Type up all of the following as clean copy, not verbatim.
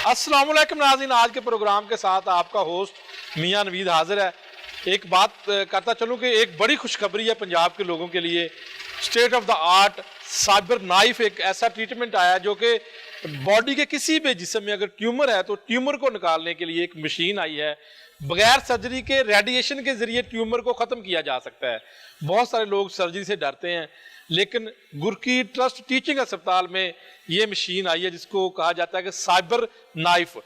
अस्सलाम वालेकुम नाज़रीन, आज के प्रोग्राम के साथ आपका होस्ट मियां नवीद हाजिर है। एक बात करता चलूं कि एक बड़ी खुशखबरी है पंजाब के लोगों के लिए। State of the art cyber knife एक ऐसा ट्रीटमेंट आया जो कि बॉडी के किसी भी जिस्म में अगर ट्यूमर है तो ट्यूमर को निकालने के लिए एक मशीन आई है। बगैर सर्जरी के रेडिएशन के जरिए ट्यूमर को ख़त्म किया जा सकता है। बहुत सारे लोग सर्जरी से डरते हैं, लेकिन गुरकी ट्रस्ट टीचिंग अस्पताल में ये मशीन आई है जिसको कहा जाता है कि साइबर नाइफ।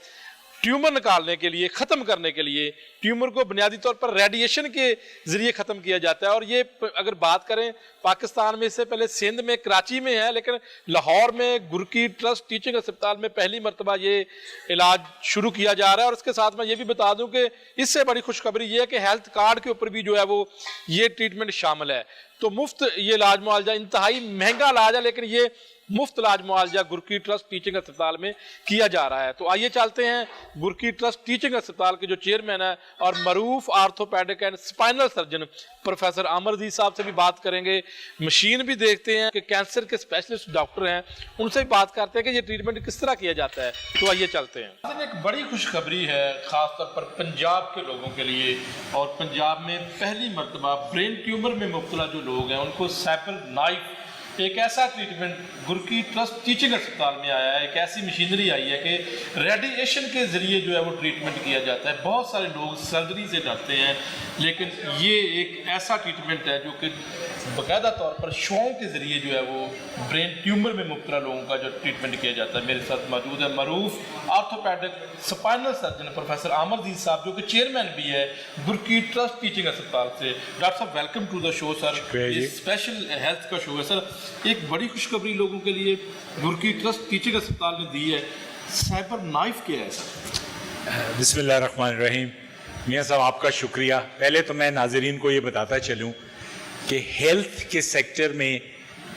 ट्यूमर निकालने के लिए, ख़त्म करने के लिए, ट्यूमर को बुनियादी तौर पर रेडिएशन के ज़रिए ख़त्म किया जाता है। और ये अगर बात करें पाकिस्तान में, इससे पहले सिंध में, कराची में है, लेकिन लाहौर में गुरकी ट्रस्ट टीचिंग अस्पताल में पहली मरतबा ये इलाज शुरू किया जा रहा है। और इसके साथ मैं ये भी बता दूं कि इससे बड़ी खुशखबरी ये है कि हेल्थ कार्ड के ऊपर भी जो है वो ये ट्रीटमेंट शामिल है। तो मुफ्त ये इलाज मुआवजा, इंतहाई महंगा इलाज है, लेकिन ये मुफ्त इलाज मुआवजा गुरकी ट्रस्ट टीचिंग अस्पताल में किया जा रहा है। तो आइए चलते हैं गुरकी ट्रस्ट टीचिंग अस्पताल के जो चेयरमैन है और मरूफ orthopaedic and spinal surgeon professor Amarjeet साहब से भी बात करेंगे। मशीन भी देखते हैं कि कैंसर के स्पेशलिस्ट डॉक्टर हैं, उनसे भी बात करते हैं कि ये ट्रीटमेंट किस तरह किया जाता है। तो आइए चलते हैं। एक बड़ी खुशखबरी है खासतौर पर पंजाब के लोगों के लिए, और पंजाब में पहली मरतबा ब्रेन ट्यूमर में मुब्तला जो लोग हैं उनको साइबर नाइफ, एक ऐसा ट्रीटमेंट गुरकी ट्रस्ट टीचिंग अस्पताल में आया है। एक ऐसी मशीनरी आई है कि रेडिएशन के ज़रिए जो है वो ट्रीटमेंट किया जाता है। बहुत सारे लोग सर्जरी से डरते हैं, लेकिन ये एक ऐसा ट्रीटमेंट है जो कि बाकायदा तौर पर शौक के ज़रिए जो है वो ब्रेन ट्यूमर में मुब्तला लोगों का जो ट्रीटमेंट किया जाता है। मेरे साथ मौजूद है मरूफ orthopaedic spinal surgeon professor Amarjeet साहब, जो कि चेयरमैन भी है गुरकी ट्रस्ट टीचिंग अस्पताल से। डॉक्टर साहब, welcome to the show sir. ये स्पेशल हेल्थ का शो है सर। एक बड़ी खुशखबरी लोगों के लिए गुरकी ट्रस्ट टीचिंग अस्पताल ने दी है। साइबर नाइफ क्या है सर? बिस्मिल्लाहिर्रहमानिर्रहीम। मियां साहब, आपका शुक्रिया। पहले तो मैं नाज़रीन को ये बताता चलूं कि हेल्थ के सेक्टर में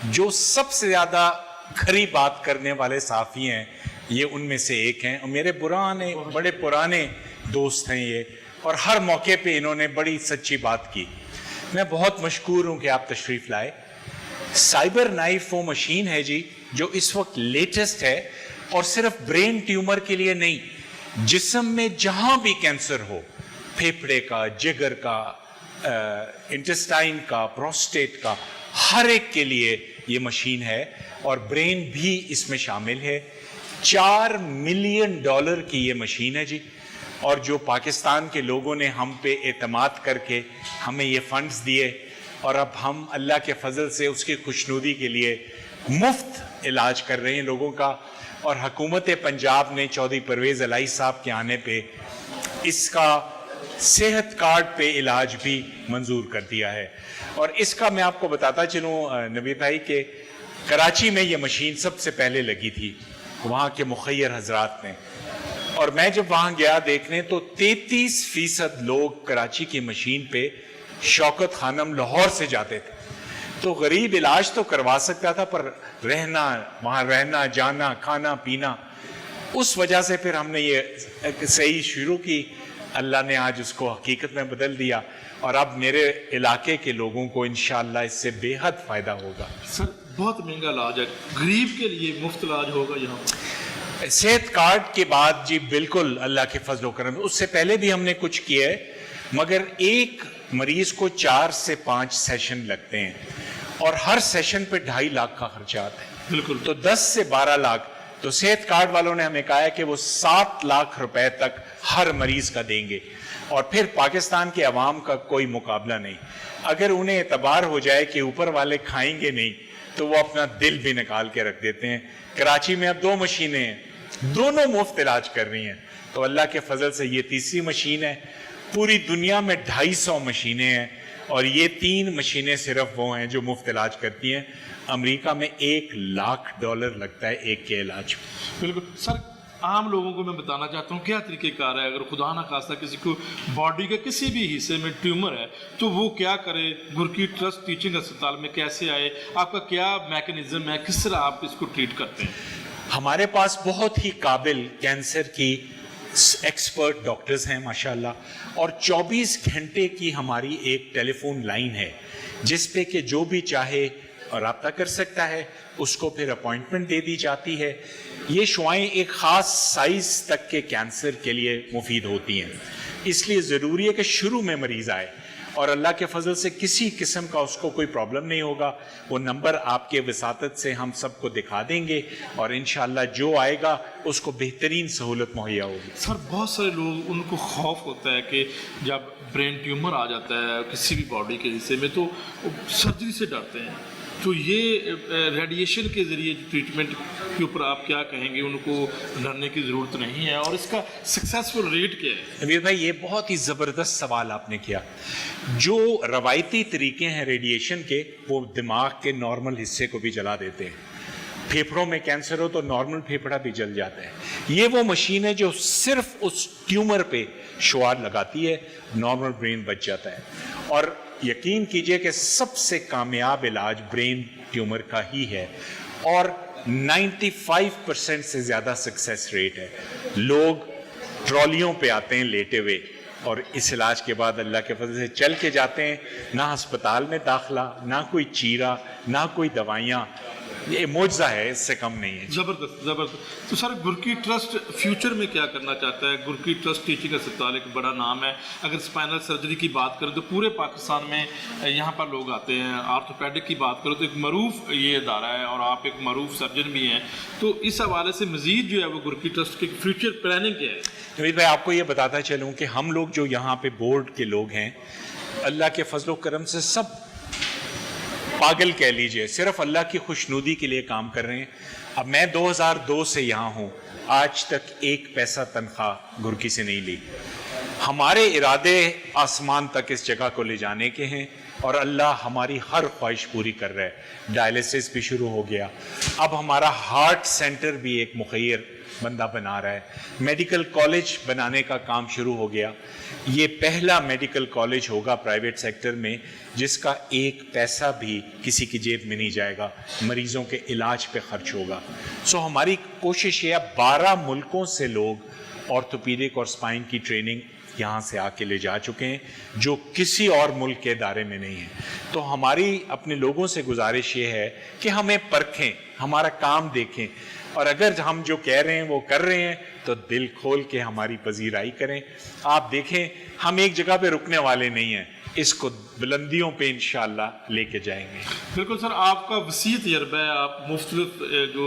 जो सबसे ज़्यादा खरी बात करने वाले साफ़ी हैं, ये उनमें से एक हैं। और मेरे बड़े पुराने दोस्त हैं ये, और हर मौके पे इन्होंने बड़ी सच्ची बात की। मैं बहुत मशकूर हूँ कि आप तशरीफ़ लाए। साइबर नाइफ वो मशीन है जी जो इस वक्त लेटेस्ट है, और सिर्फ ब्रेन ट्यूमर के लिए नहीं, जिस्म में जहाँ भी कैंसर हो, फेफड़े का, जिगर का, इंटेस्टाइन का, प्रोस्टेट का, हर एक के लिए ये मशीन है। और ब्रेन भी इसमें शामिल है। $4 मिलियन की ये मशीन है जी। और जो पाकिस्तान के लोगों ने हम पे एतमाद करके हमें ये फंड्स दिए, और अब हम अल्लाह के फजल से उसकी खुशनुदी के लिए मुफ्त इलाज कर रहे हैं लोगों का। और हुकूमत पंजाब ने चौधरी परवेज़ इलाही साहब के आने पे इसका सेहत कार्ड पे इलाज भी मंजूर कर दिया है। और इसका मैं आपको बताता चलूँ नबी भाई के कराची में ये मशीन सबसे पहले लगी थी वहाँ के मुखय्यर हजरात ने। और मैं जब वहाँ गया देखने तो 33% लोग कराची की मशीन पे शौकत खानम लाहौर से जाते थे। तो गरीब इलाज तो करवा सकता था, पर वहाँ रहना, जाना, खाना पीना, उस वजह से फिर हमने ये सही शुरू की। अल्लाह ने आज उसको हकीकत में बदल दिया, और अब मेरे इलाके के लोगों को इंशाअल्लाह इससे बेहद फ़ायदा होगा। सर, बहुत महंगा इलाज है, गरीब के लिए मुफ्त इलाज होगा यहाँ? सेहत कार्ड के बाद जी बिल्कुल अल्लाह के फजल करम। उससे पहले भी हमने कुछ किया है, मगर एक मरीज को 4 से 5 सेशन लगते हैं, और हर सेशन पे 2.5 लाख का खर्चा आता है। बिल्कुल। तो 10 से 12 लाख। तो सेहत कार्ड वालों ने हमें कहा है कि वो 7 लाख रुपए तक हर मरीज का देंगे, और फिर पाकिस्तान के अवाम का कोई मुकाबला नहीं। अगर उन्हें एतबार हो जाए कि ऊपर वाले खाएंगे नहीं, तो वो अपना दिल भी निकाल के रख देते हैं। कराची में अब 2 मशीनें हैं, दोनों मुफ्त इलाज कर रही हैं। तो अल्लाह के फजल से ये तीसरी मशीन है। पूरी दुनिया में 250 मशीनें हैं, और ये 3 मशीनें सिर्फ वो हैं जो मुफ्त इलाज करती हैं। अमेरिका में $1 लाख लगता है एक के इलाज। बिल्कुल सर, आम लोगों को मैं बताना चाहता हूँ क्या तरीक़ेकार है। अगर खुदा ना खास्ता किसी को बॉडी के किसी भी हिस्से में ट्यूमर है तो वो क्या करे, गुरकी ट्रस्ट टीचिंग अस्पताल में कैसे आए, आपका क्या मैकेनिज्म है, किस तरह आप इसको ट्रीट करते हैं? हमारे पास बहुत ही काबिल कैंसर की एक्सपर्ट डॉक्टर्स हैं माशाल्लाह, और 24 घंटे की हमारी एक टेलीफोन लाइन है जिस पे कि जो भी चाहे और रब्ता कर सकता है, उसको फिर अपॉइंटमेंट दे दी जाती है। ये शुआएं एक ख़ास साइज तक के कैंसर के लिए मुफीद होती हैं, इसलिए ज़रूरी है कि शुरू में मरीज़ आए और अल्लाह के फजल से किसी किस्म का उसको कोई प्रॉब्लम नहीं होगा। वो नंबर आपके वसातत से हम सबको दिखा देंगे और इंशाअल्लाह जो आएगा उसको बेहतरीन सहूलत मुहैया होगी। सर बहुत सारे लोग, उनको खौफ होता है कि जब ब्रेन ट्यूमर आ जाता है किसी भी बॉडी के हिस्से में तो सर्जरी से डरते हैं, तो ये रेडिएशन के ज़रिए ट्रीटमेंट के ऊपर आप क्या कहेंगे? उनको डरने की ज़रूरत नहीं है और इसका सक्सेसफुल रेट क्या है? अमीर भाई, ये बहुत ही ज़बरदस्त सवाल आपने किया। जो रवायती तरीके हैं रेडिएशन के, वो दिमाग के नॉर्मल हिस्से को भी जला देते हैं। फेफड़ों में कैंसर हो तो नॉर्मल फेफड़ा भी जल जाता है। ये वो मशीन है जो सिर्फ उस ट्यूमर पे शुआर लगाती है, नॉर्मल ब्रेन बच जाता है। और यकीन कीजिए कि सबसे कामयाब इलाज ब्रेन ट्यूमर का ही है और 95% से ज़्यादा सक्सेस रेट है। लोग ट्रॉलियों पे आते हैं लेटे हुए और इस इलाज के बाद अल्लाह के फजल से चल के जाते हैं। ना अस्पताल में दाखिला, ना कोई चीरा, ना कोई दवाइयाँ। ये मौजज़ा है, इससे कम नहीं है। ज़बरदस्त ज़बरदस्त। तो सर गुरकी ट्रस्ट फ्यूचर में क्या करना चाहता है? गुरकी ट्रस्ट टीचिंग अस्पताल एक बड़ा नाम है। अगर स्पाइनल सर्जरी की बात करें तो पूरे पाकिस्तान में यहाँ पर लोग आते हैं। आर्थोपेडिक की बात करो तो एक मरूफ ये अदारा है और आप एक मरूफ सर्जन भी हैं, तो इस हवाले से मज़ीद जो है वो गुरकी ट्रस्ट की फ्यूचर प्लानिंग क्या है? नवीद भाई, आपको ये बताता चलूँ कि हम लोग जो यहाँ पे बोर्ड के लोग हैं, अल्लाह के फजल करम से सब पागल कह लीजिए, सिर्फ अल्लाह की खुशनुदी के लिए काम कर रहे हैं। अब मैं 2002 से यहाँ हूँ, आज तक एक पैसा तनख्वाह गुरकी से नहीं ली। हमारे इरादे आसमान तक इस जगह को ले जाने के हैं और अल्लाह हमारी हर ख्वाहिश पूरी कर रहा है। डायलिसिस भी शुरू हो गया, अब हमारा हार्ट सेंटर भी एक मुखैर बंदा बना रहा है। मेडिकल कॉलेज बनाने का काम शुरू हो गया। ये पहला मेडिकल कॉलेज होगा प्राइवेट सेक्टर में जिसका एक पैसा भी किसी की जेब में नहीं जाएगा, मरीजों के इलाज पे खर्च होगा। सो हमारी कोशिश ये है, 12 मुल्कों से लोग ऑर्थोपीडिक और स्पाइन की ट्रेनिंग यहाँ से आके ले जा चुके हैं, जो किसी और मुल्क के दायरे में नहीं है। तो हमारी अपने लोगों से गुजारिश ये है कि हमें परखें, हमारा काम देखें और अगर हम जो कह रहे हैं वो कर रहे हैं तो दिल खोल के हमारी पजीराई करें। आप देखें, हम एक जगह पे रुकने वाले नहीं हैं, इसको बुलंदियों पे इंशाअल्लाह लेके जाएंगे। बिल्कुल सर, आपका वसी तजर्बा है। आप मुख्तलिफ जो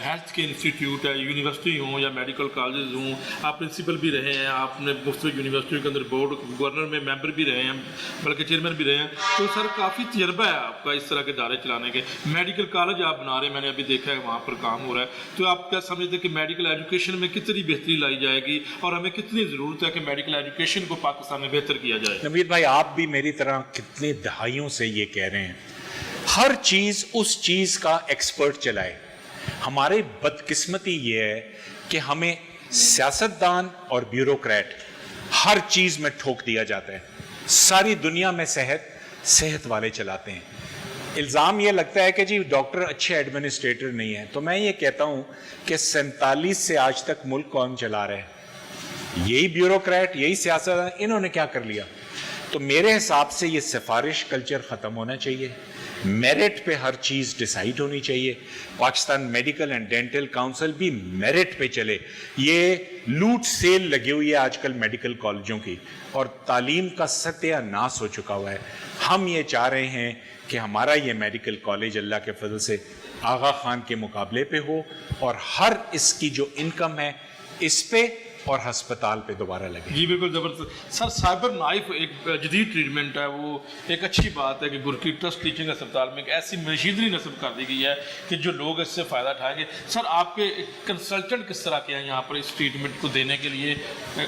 हेल्थ के इंस्टीट्यूट है, यूनिवर्सिटी हों या मेडिकल कॉलेज हों, आप प्रिंसिपल भी रहे हैं, आपने मुख्तलिफ यूनिवर्सिटी के अंदर बोर्ड गवर्नर में मेंबर भी रहे हैं, बल्कि चेयरमैन भी रहे हैं। तो सर काफ़ी तजर्बा है आपका इस तरह के इदारे चलाने के। मेडिकल कॉलेज आप बना रहे हैं, मैंने अभी देखा है वहाँ पर काम हो रहा है। तो आप क्या समझते हैं कि मेडिकल एजुकेशन में कितनी बेहतरी लाई जाएगी और हमें कितनी ज़रूरत है कि मेडिकल एजुकेशन को पाकिस्तान में बेहतर किया जाए? नवीद भाई, आप भी मेरी तरह कितने दहाइयों से ये कह रहे हैं, हर चीज उस चीज का एक्सपर्ट चलाए। हमारी बदकिस्मती ये है कि हमें सियासतदान और ब्यूरोक्रेट हर चीज में ठोक दिया जाता है। सारी दुनिया में सेहत वाले चलाते हैं। इल्ज़ाम ये लगता है कि जी डॉक्टर अच्छे एडमिनिस्ट्रेटर नहीं है। तो मैं ये कहता हूं कि 47 से आज तक मुल्क कौन चला रहा है? यही ब्यूरोक्रेट, यही सियासतदान। इन्होंने क्या कर लिया? तो मेरे हिसाब से ये सिफारिश कल्चर ख़त्म होना चाहिए। मेरिट पे हर चीज़ डिसाइड होनी चाहिए। Pakistan medical and dental council भी मेरिट पे चले। ये लूट सेल लगी हुई है आजकल मेडिकल कॉलेजों की और तालीम का सत्यानाश हो चुका हुआ है। हम ये चाह रहे हैं कि हमारा ये मेडिकल कॉलेज अल्लाह के फजल से आगा खान के मुकाबले पे हो और हर इसकी जो इनकम है इस पे और हस्पताल पे दोबारा लगे। जी बिल्कुल ज़बरदस्त सर। साइबर नाइफ एक जदीद ट्रीटमेंट है, वो एक अच्छी बात है कि गुरकी ट्रस्ट टीचिंग अस्पताल में एक ऐसी मशीनरी नस्ब कर दी गई है कि जो लोग इससे फ़ायदा उठाएंगे। सर आपके कंसल्टेंट किस तरह के हैं यहाँ पर इस ट्रीटमेंट को देने के लिए?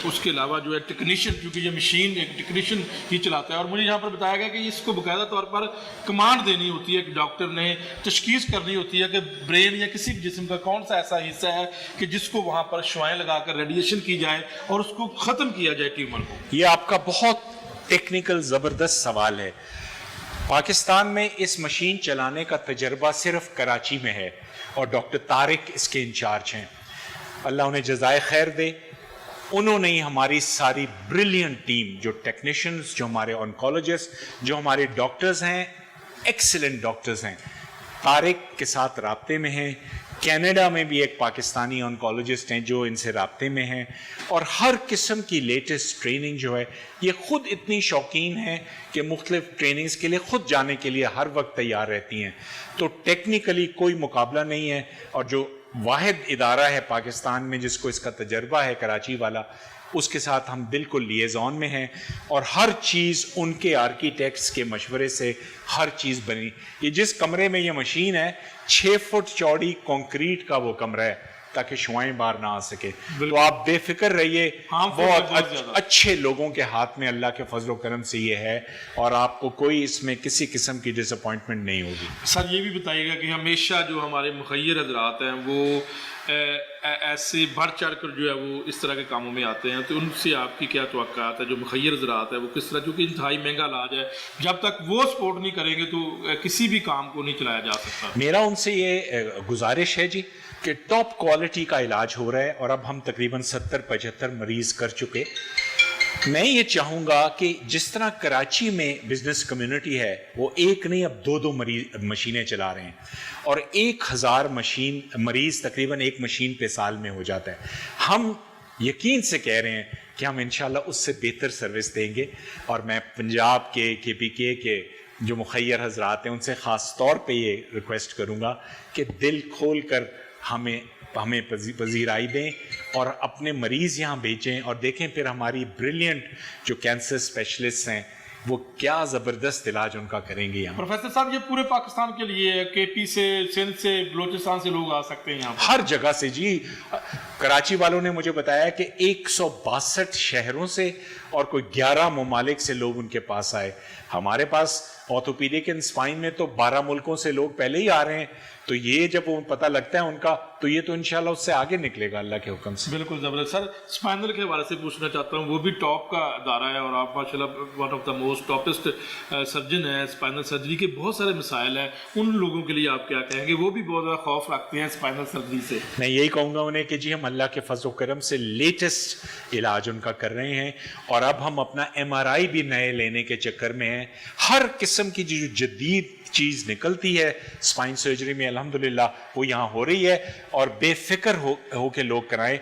उसके अलावा जो है टेक्नीशियन, क्योंकि ये मशीन एक टेक्नीशियन ही चलाता है और मुझे यहाँ पर बताया गया कि इसको बाकायदा तौर पर कमांड देनी होती है कि डॉक्टर ने तशखीस करनी होती है कि ब्रेन या किसी भी जिस्म का कौन सा ऐसा हिस्सा है कि जिसको वहाँ पर शुआएं लगाकर रेडिएशन की जाए और उसको खत्म किया जाए ट्यूमर को। ये आपका बहुत टेक्निकल जबरदस्त सवाल है। पाकिस्तान में इस मशीन चलाने का तजर्बा सिर्फ कराची में है और डॉक्टर तारिक इसके इंचार्ज हैं। अल्लाह उन्हें जज़ाए खैर दे। उन्होंने ही हमारी सारी ब्रिलियंट टीम, जो टेक्नीशियंस, जो हमारे ऑन्कोलॉजिस्ट, जो हमारे डॉक्टर्स हैं, एक्सीलेंट डॉक्टर्स हैं। तारिक के साथ राब्ते में हैं, कनाडा में भी एक पाकिस्तानी ऑन्कोलॉजिस्ट हैं जो इनसे राब्ते में हैं, और हर किस्म की लेटेस्ट ट्रेनिंग जो है ये खुद इतनी शौकीन हैं कि मुख्तलिफ ट्रेनिंग्स के लिए खुद जाने के लिए हर वक्त तैयार रहती हैं। तो टेक्निकली कोई मुकाबला नहीं है, और जो वाहिद इदारा है पाकिस्तान में जिसको इसका तजर्बा है, कराची वाला, उसके साथ हम बिल्कुल लिएज़ॉन में हैं, और हर चीज़ उनके आर्किटेक्ट्स के मशवरे से हर चीज़ बनी। ये जिस कमरे में ये मशीन है 6 फुट चौड़ी कंक्रीट का वो कमरा है ताकि शुआएं बाहर ना आ सके। तो आप बेफिक्र रहिए, बहुत अच्छे लोगों के हाथ में अल्लाह के फजल करम से ये है, और आपको कोई इसमें किसी किस्म की डिसअपॉइंटमेंट नहीं होगी। सर ये भी बताइएगा कि हमेशा जो हमारे मुखय्यर हजरात हैं वो ऐसे बढ़ चढ़ कर जो है वो इस तरह के कामों में आते हैं, तो उनसे आपकी क्या तवक्कात है? जो मुखय्यर हजरात है वो किस तरह, क्योंकि इंतहाई महंगा इलाज है, जब तक वो सपोर्ट नहीं करेंगे तो किसी भी काम को नहीं चलाया जा सकता। मेरा उनसे ये गुजारिश है जी कि टॉप क्वालिटी का इलाज हो रहा है, और अब हम तकरीबन 70-75 मरीज कर चुके। मैं ये चाहूँगा कि जिस तरह कराची में बिजनेस कम्युनिटी है वो एक नहीं अब 2-2 मशीनें चला रहे हैं, और 1000 मरीज तकरीबन एक मशीन पे साल में हो जाता है। हम यकीन से कह रहे हैं कि हम इंशाल्लाह उससे बेहतर सर्विस देंगे, और मैं पंजाब के KPK के जो मुखय्यर हजरात हैं उनसे ख़ास तौर पे ये रिक्वेस्ट करूँगा कि दिल खोल कर हमें पजीराई दें और अपने मरीज़ यहाँ भेजें, और देखें फिर हमारी ब्रिलियंट जो कैंसर स्पेशलिस्ट हैं वो क्या ज़बरदस्त इलाज उनका करेंगे यहाँ। प्रोफेसर साहब ये पूरे पाकिस्तान के लिए KP से, सिंध से, बलोचिस्तान से लोग आ सकते हैं यहाँ पर? हर जगह से जी। कराची वालों ने मुझे बताया कि 162 शहरों से और कोई 11 ममालिक से लोग उनके पास आए। हमारे पास ऑर्थोपीडिक एंड स्पाइन में तो 12 मुल्कों से लोग पहले ही आ रहे हैं, तो ये जब वो पता लगता है उनका, तो ये तो इंशाल्लाह उससे आगे निकलेगा अल्लाह के हुक्म से। बिल्कुल ज़बरदस्त। सर स्पाइनल के हवाले से पूछना चाहता हूँ, वो भी टॉप का अदारा है, और आप माशाल्लाह one of the most toppest surgeon है। स्पाइनल सर्जरी के बहुत सारे मसाइल हैं, उन लोगों के लिए आप क्या कहेंगे? वो भी बहुत ज़्यादा खौफ रखते हैं स्पाइनल सर्जरी से। मैं यही कहूँगा उन्हें कि जी हम अल्लाह के फजल करम से लेटेस्ट इलाज उनका कर रहे हैं, और अब हम अपना MRI भी नए लेने के चक्कर में हैं। हर किस्म की जो जदीद चीज़ निकलती है स्पाइन सर्जरी में अल्हम्दुलिल्लाह वो यहाँ हो रही है, और बेफिक्र हो के लोग कराएं।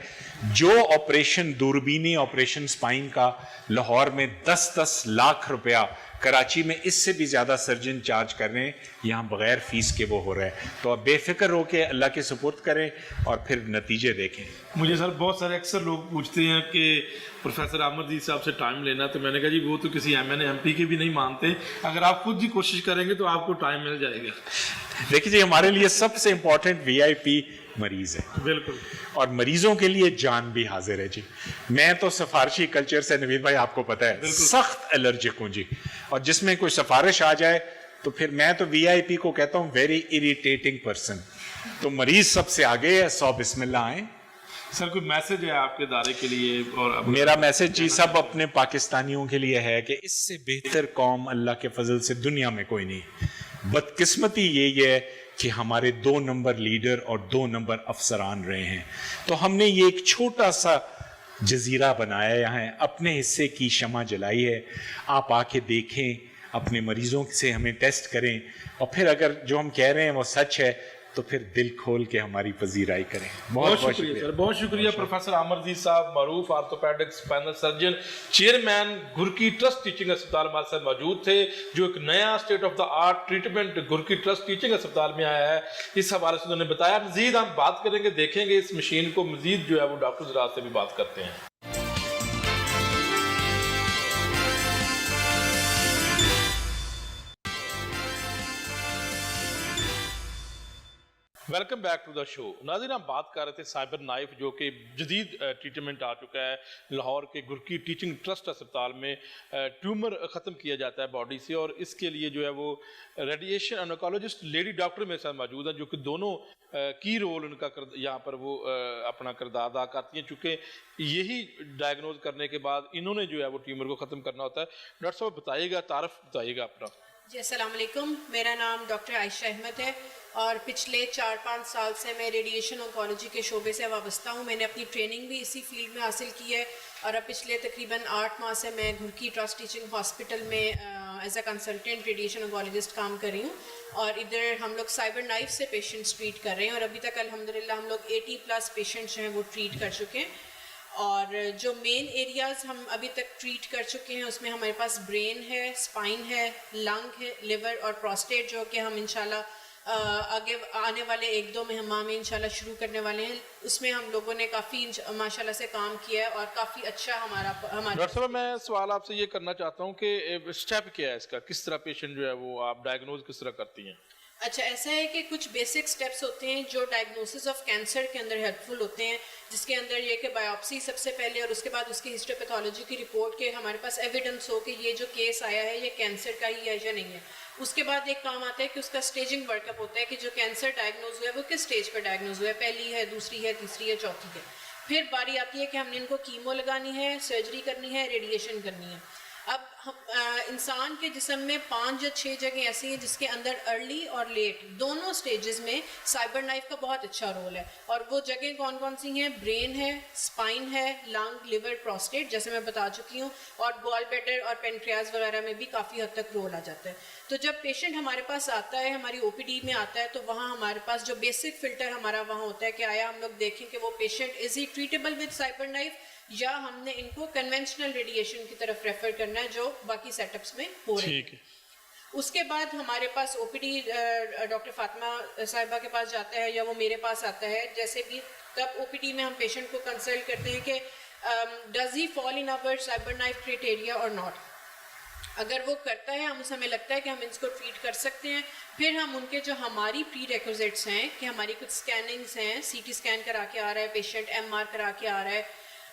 जो ऑपरेशन, दूरबीनी ऑपरेशन स्पाइन का लाहौर में 10-10 लाख रुपया, कराची में इससे भी ज़्यादा सर्जन चार्ज कर रहे हैं, यहाँ बग़ैर फीस के वो हो रहा है। तो अब बेफिक्र हो के अल्लाह के सुपुर्द करें और फिर नतीजे देखें। मुझे सर बहुत सारे अक्सर लोग पूछते हैं कि प्रोफेसर आमर जी साहब से टाइम लेना, तो मैंने कहा जी वो तो किसी MN MP के भी नहीं मानते, अगर आप खुद ही कोशिश करेंगे तो आपको टाइम मिल जाएगा। देखिए जी, हमारे लिए सबसे इंपॉर्टेंट VIP मरीज है। बिल्कुल। और मरीजों के लिए जान भी हाजिर है जी। मैं तो सिफारशी कल्चर से, नवीद भाई आपको पता है, सख्त एलर्जिक हूँ जी, और जिसमें कोई सिफारिश आ जाए तो फिर मैं तो VIP को कहता हूँ वेरी इरिटेटिंग पर्सन। तो मरीज सबसे आगे है, 100 बिस्मिल्लाह आए। सर कोई मैसेज है आपके दायरे के लिए? और मेरा मैसेज जी सब अपने पाकिस्तानियों के लिए है कि इससे बेहतर कौम अल्लाह के फजल से दुनिया में कोई नहीं। बदकिस्मती यही है कि हमारे 2 नंबर लीडर और 2 नंबर अफसरान रहे हैं। तो हमने ये एक छोटा सा जजीरा बनाया यहाँ, अपने हिस्से की शमा जलाई है। आप आके देखें, अपने मरीजों से हमें टेस्ट करें, और फिर अगर जो हम कह रहे हैं वो सच है तो फिर दिल खोल के हमारी पजीराई करें। बहुत शुक्रिया सर, बहुत शुक्रिया। प्रोफेसर आमरजीत साहब, मारूफ orthopaedic spinal surgeon, chairman Gurki trust teaching अस्पताल, हमारे साथ मौजूद थे, जो एक नया state of the art treatment Gurki trust teaching अस्पताल में आया है। इस हवाले से उन्होंने बताया। मजीद हम बात करेंगे, देखेंगे इस मशीन को, मजीद जो है वो डॉक्टर ज़रात से भी बात करते हैं। Welcome back to the show. नाज़रीन, हम बात कर रहे थे साइबर नाइफ, जो कि जदीद ट्रीटमेंट आ चुका है। लाहौर के गुरकी टीचिंग ट्रस्ट अस्पताल में ट्यूमर ख़त्म किया जाता है बॉडी से, और इसके लिए जो है वो रेडिएशन ऑन्कोलॉजिस्ट लेडी डॉक्टर मेरे साथ मौजूद हैं, जो कि दोनों की रोल उनका यहाँ पर वो अपना किरदार अदा करती हैं, चूँकि यही डायग्नोज करने के बाद इन्होंने जो है वो ट्यूमर को ख़त्म करना होता है। डॉक्टर साहब बताइएगा, तारफ़ बताइएगा अपना। जी अस्सलाम वालेकुम, मेरा नाम डॉक्टर आयशा अहमद है, और पिछले 4-5 साल से मैं रेडिएशन ऑन्कोलॉजी के शोबे से वाबस्ता हूँ। मैंने अपनी ट्रेनिंग भी इसी फील्ड में हासिल की है, और अब पिछले तकरीबन 8 माह से मैं गुरकी ट्रस्ट टीचिंग हॉस्पिटल में as a consultant radiation oncologist काम कर रही हूँ, और इधर हम लोग साइबर नाइफ से पेशेंट्स ट्रीट कर रहे हैं, और अभी तक अल्हम्दुलिल्लाह हम लोग 80+ पेशेंट्स हैं वो ट्रीट कर चुके हैं। और जो मेन एरियाज़ हम अभी तक ट्रीट कर चुके हैं उसमें हमारे पास ब्रेन है, स्पाइन है, लंग है, लिवर और प्रोस्टेट, जो कि हम इंशाल्लाह आगे आने वाले 1-2 माह में इंशाल्लाह शुरू करने वाले हैं। उसमें हम लोगों ने काफ़ी माशाल्लाह से काम किया है और काफ़ी अच्छा हमारा डॉक्टर साहब मैं सवाल आपसे ये करना चाहता हूँ कि स्टेप क्या है इसका, किस तरह पेशेंट जो है वो आप डायग्नोज किस तरह करती हैं? अच्छा, ऐसा है कि कुछ बेसिक स्टेप्स होते हैं जो डायग्नोसिस ऑफ कैंसर के अंदर हेल्पफुल होते हैं, जिसके अंदर ये कि बायोप्सी सबसे पहले और उसके बाद उसकी हिस्टोपैथोलॉजी की रिपोर्ट के हमारे पास एविडेंस हो कि ये जो केस आया है ये कैंसर का ही है या नहीं है। उसके बाद एक काम आता है कि उसका स्टेजिंग वर्कअप होता है कि जो कैंसर डायग्नोज हुआ है वो किस स्टेज पर डायग्नोज हुआ है, पहली है, दूसरी है, तीसरी है, चौथी है। फिर बारी आती है कि हमने इनको कीमो लगानी है, सर्जरी करनी है, रेडिएशन करनी है। अब इंसान के जिस्म में 5 या 6 जगह ऐसी हैं जिसके अंदर अर्ली और लेट दोनों स्टेजेस में साइबर नाइफ का बहुत अच्छा रोल है। और वो जगह कौन कौन सी हैं? ब्रेन है, स्पाइन है, लंग, लिवर, प्रोस्टेट, जैसे मैं बता चुकी हूँ, और गॉल ब्लैडर और पेनक्रियाज वगैरह में भी काफ़ी हद तक रोल आ जाता है। तो जब पेशेंट हमारे पास आता है, हमारी ओपीडी में आता है, तो वहाँ हमारे पास जो बेसिक फिल्टर हमारा वहाँ होता है कि आया हम लोग देखें कि वो patient is he treatable with cyber knife, या हमने इनको कन्वेंशनल रेडिएशन की तरफ रेफर करना है जो बाकी सेटअप्स में हो रही है। उसके बाद हमारे पास ओपीडी डॉक्टर फातिमा साहिबा के पास जाता है या वो मेरे पास आता है, जैसे भी, तब ओपीडी में हम पेशेंट को कंसल्ट करते हैं कि does he fall in our cyber knife criteria और नॉट। अगर वो करता है, हमें लगता है कि हम इसको ट्रीट कर सकते हैं, फिर हम उनके जो हमारी प्री रिक्विजिट्स हैं कि हमारी कुछ स्कैनिंग्स हैं, सीटी स्कैन करा के आ रहा है पेशेंट, एमआर करा के आ रहा है,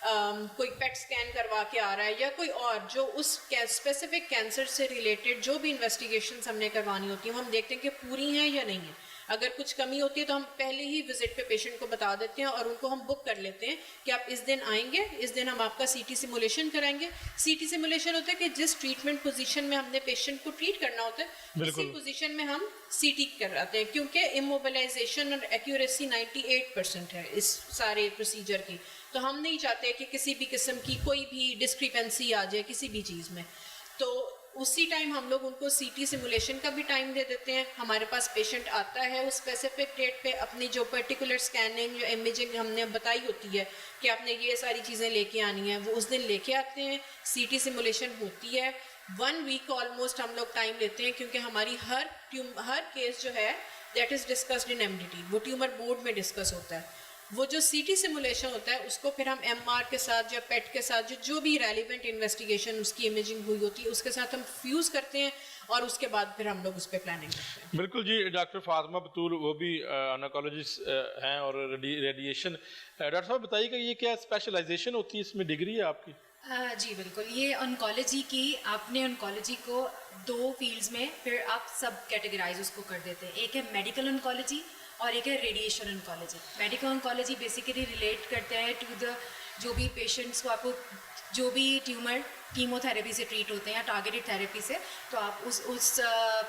कोई पेट स्कैन करवा के आ रहा है, या कोई और जो उस स्पेसिफिक कैंसर से रिलेटेड जो भी इन्वेस्टिगेशंस हमने करवानी होती हैं, हम देखते हैं कि पूरी हैं या नहीं है। अगर कुछ कमी होती है तो हम पहले ही विजिट पे पेशेंट को बता देते हैं और उनको हम बुक कर लेते हैं कि आप इस दिन आएंगे, इस दिन हम आपका सीटी सिमुलेशन कराएंगे। सीटी सिमुलेशन होता है कि जिस ट्रीटमेंट पोजीशन में हमने पेशेंट को ट्रीट करना होता है उसी पोजीशन में हम सीटी कराते हैं, क्योंकि इमोबिलाइजेशन और एक्यूरेसी 98% है इस सारे प्रोसीजर की। तो हम नहीं चाहते कि किसी भी किस्म की कोई भी डिस्क्रिपेंसी आ जाए किसी भी चीज़ में। तो उसी टाइम हम लोग उनको सीटी सिमुलेशन का भी टाइम दे देते हैं। हमारे पास पेशेंट आता है उस स्पेसिफिक डेट पे, अपनी जो पर्टिकुलर स्कैनिंग या इमेजिंग हमने बताई होती है कि आपने ये सारी चीज़ें लेके आनी है, वो उस दिन लेके आते हैं। सीटी सिमुलेशन होती है, 1 वीक ऑलमोस्ट हम लोग टाइम लेते हैं, क्योंकि हमारी हर केस जो है that is discussed in MDT, वो ट्यूमर बोर्ड में डिस्कस होता है। वो जो सीटी सिमुलेशन होता है उसको फिर हम एमआर के साथ या पेट के साथ जो भी रेलिवेंट इन्वेस्टिगेशन उसकी इमेजिंग हुई होती है उसके साथ हम फ्यूज़ करते हैं, और उसके बाद फिर हम लोग उस पर प्लानिंग करते हैं। बिल्कुल जी, डॉक्टर फातिमा बतूल वो भी ऑन्कोलॉजिस्ट हैं और रेडिएशन। डॉक्टर साहब बताइए कि ये क्या स्पेशलाइजेशन होती है, इसमें डिग्री है आपकी? जी बिल्कुल, ये ऑन्कोलॉजी की, आपने ऑन्कोलॉजी को 2 फील्ड्स में फिर आप सब कैटेगराइज उसको कर देते हैं। एक है मेडिकल ऑन्कोलॉजी और एक है radiation oncology. Medical oncology basically relate करते हैं टू द जो भी पेशेंट्स को, आपको जो भी ट्यूमर कीमोथेरेपी से ट्रीट होते हैं या टारगेटेड थेरेपी से, तो आप उस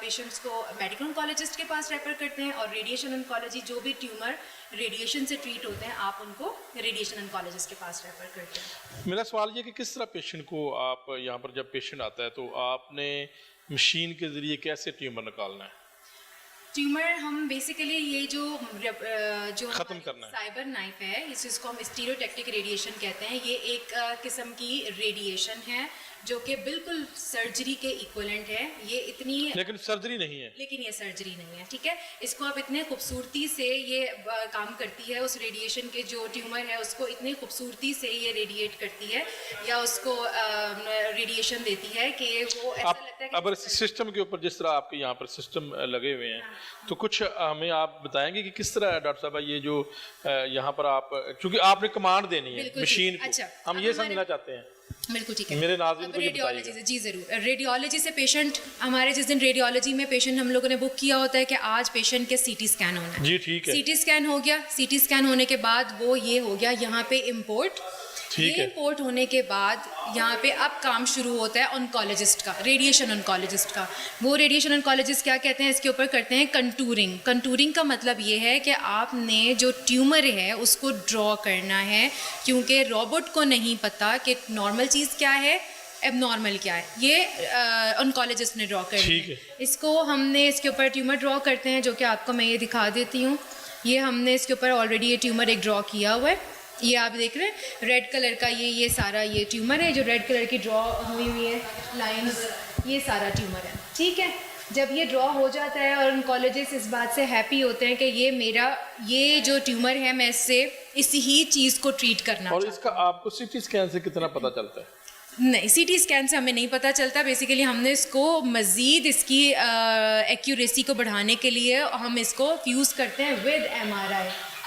पेशेंट्स को मेडिकल ऑन्कोलॉजिस्ट के पास रेफर करते हैं। और रेडिएशन ऑन्कोलॉजी जो भी ट्यूमर रेडिएशन से ट्रीट होते हैं आप उनको रेडिएशन ऑन्कोलॉजिस्ट के पास रेफर करते हैं। मेरा सवाल ये कि किस तरह पेशेंट को आप यहाँ पर जब पेशेंट आता है तो आपने मशीन के ज़रिए कैसे ट्यूमर निकालना है? ट्यूमर हम बेसिकली ये जो खत्म करना है, साइबर नाइफ है, इसको हम स्टीरियोटैक्टिक रेडिएशन कहते हैं। ये एक किस्म की रेडिएशन है जो कि बिल्कुल सर्जरी के इक्विवेलेंट है। ये इतनी, लेकिन सर्जरी नहीं है, लेकिन ये सर्जरी नहीं है, ठीक है। इसको आप इतने खूबसूरती से ये काम करती है, उस रेडिएशन के जो ट्यूमर है उसको इतनी खूबसूरती से ये रेडिएट करती है या उसको रेडिएशन देती है कि वो ऐसा लगता है कि अब सिस्टम के ऊपर जिस तरह आपके यहाँ पर सिस्टम लगे हुए हैं, तो कुछ हमें आप बताएंगे कि किस तरह डॉक्टर साहब ये जो यहाँ पर आप, क्योंकि आपने कमांड देनी है मशीन को, अच्छा, हम ये समझना चाहते हैं। बिल्कुल ठीक है, मेरे नाज़रीन को ये रेडियोलॉजी से, जी ज़रूर। रेडियोलॉजी से पेशेंट, हमारे जिस दिन रेडियोलॉजी में पेशेंट हम लोगों ने बुक किया होता है कि आज पेशेंट के सीटी स्कैन होना है, जी ठीक है। सीटी स्कैन हो गया, सीटी स्कैन होने के बाद वो ये हो गया यहाँ पे इम्पोर्ट, ये इम्पोर्ट होने के बाद यहाँ पे अब काम शुरू होता है ऑन्कोलॉजिस्ट का, रेडिएशन ऑन्कोलॉजिस्ट का। वो रेडिएशन ऑन्कोलॉजिस्ट क्या कहते हैं, इसके ऊपर करते हैं कंटूरिंग। कंटूरिंग का मतलब ये है कि आपने जो ट्यूमर है उसको ड्रॉ करना है, क्योंकि रोबोट को नहीं पता कि नॉर्मल चीज़ क्या है, एबनॉर्मल क्या है, ये ऑन्कोलॉजिस्ट ने ड्रॉ कर ठीक दिया है। इसको हमने इसके ऊपर ट्यूमर ड्रॉ करते हैं, जो कि आपको मैं ये दिखा देती हूँ। ये हमने इसके ऊपर ऑलरेडी ये ट्यूमर एक ड्रॉ किया हुआ है, ये आप देख रहे हैं रेड कलर का, ये सारा ये ट्यूमर है जो रेड कलर की ड्रॉ हुई हुई है लाइंस, ये सारा ट्यूमर है, ठीक है। जब ये ड्रॉ हो जाता है और ऑन्कोलॉजिस्ट इस बात से हैप्पी होते हैं कि ये जो ट्यूमर है मैं इससे इसी ही चीज़ को ट्रीट करना और चाहता इसका आपको सीटी स्कैन से कितना पता चलता है? हूं। नहीं, सीटी स्कैन से हमें नहीं पता चलता। बेसिकली हमने इसको मज़ीद इसकी एक्यूरेसी को बढ़ाने के लिए हम इसको फ्यूज़ करते हैं विद MRI।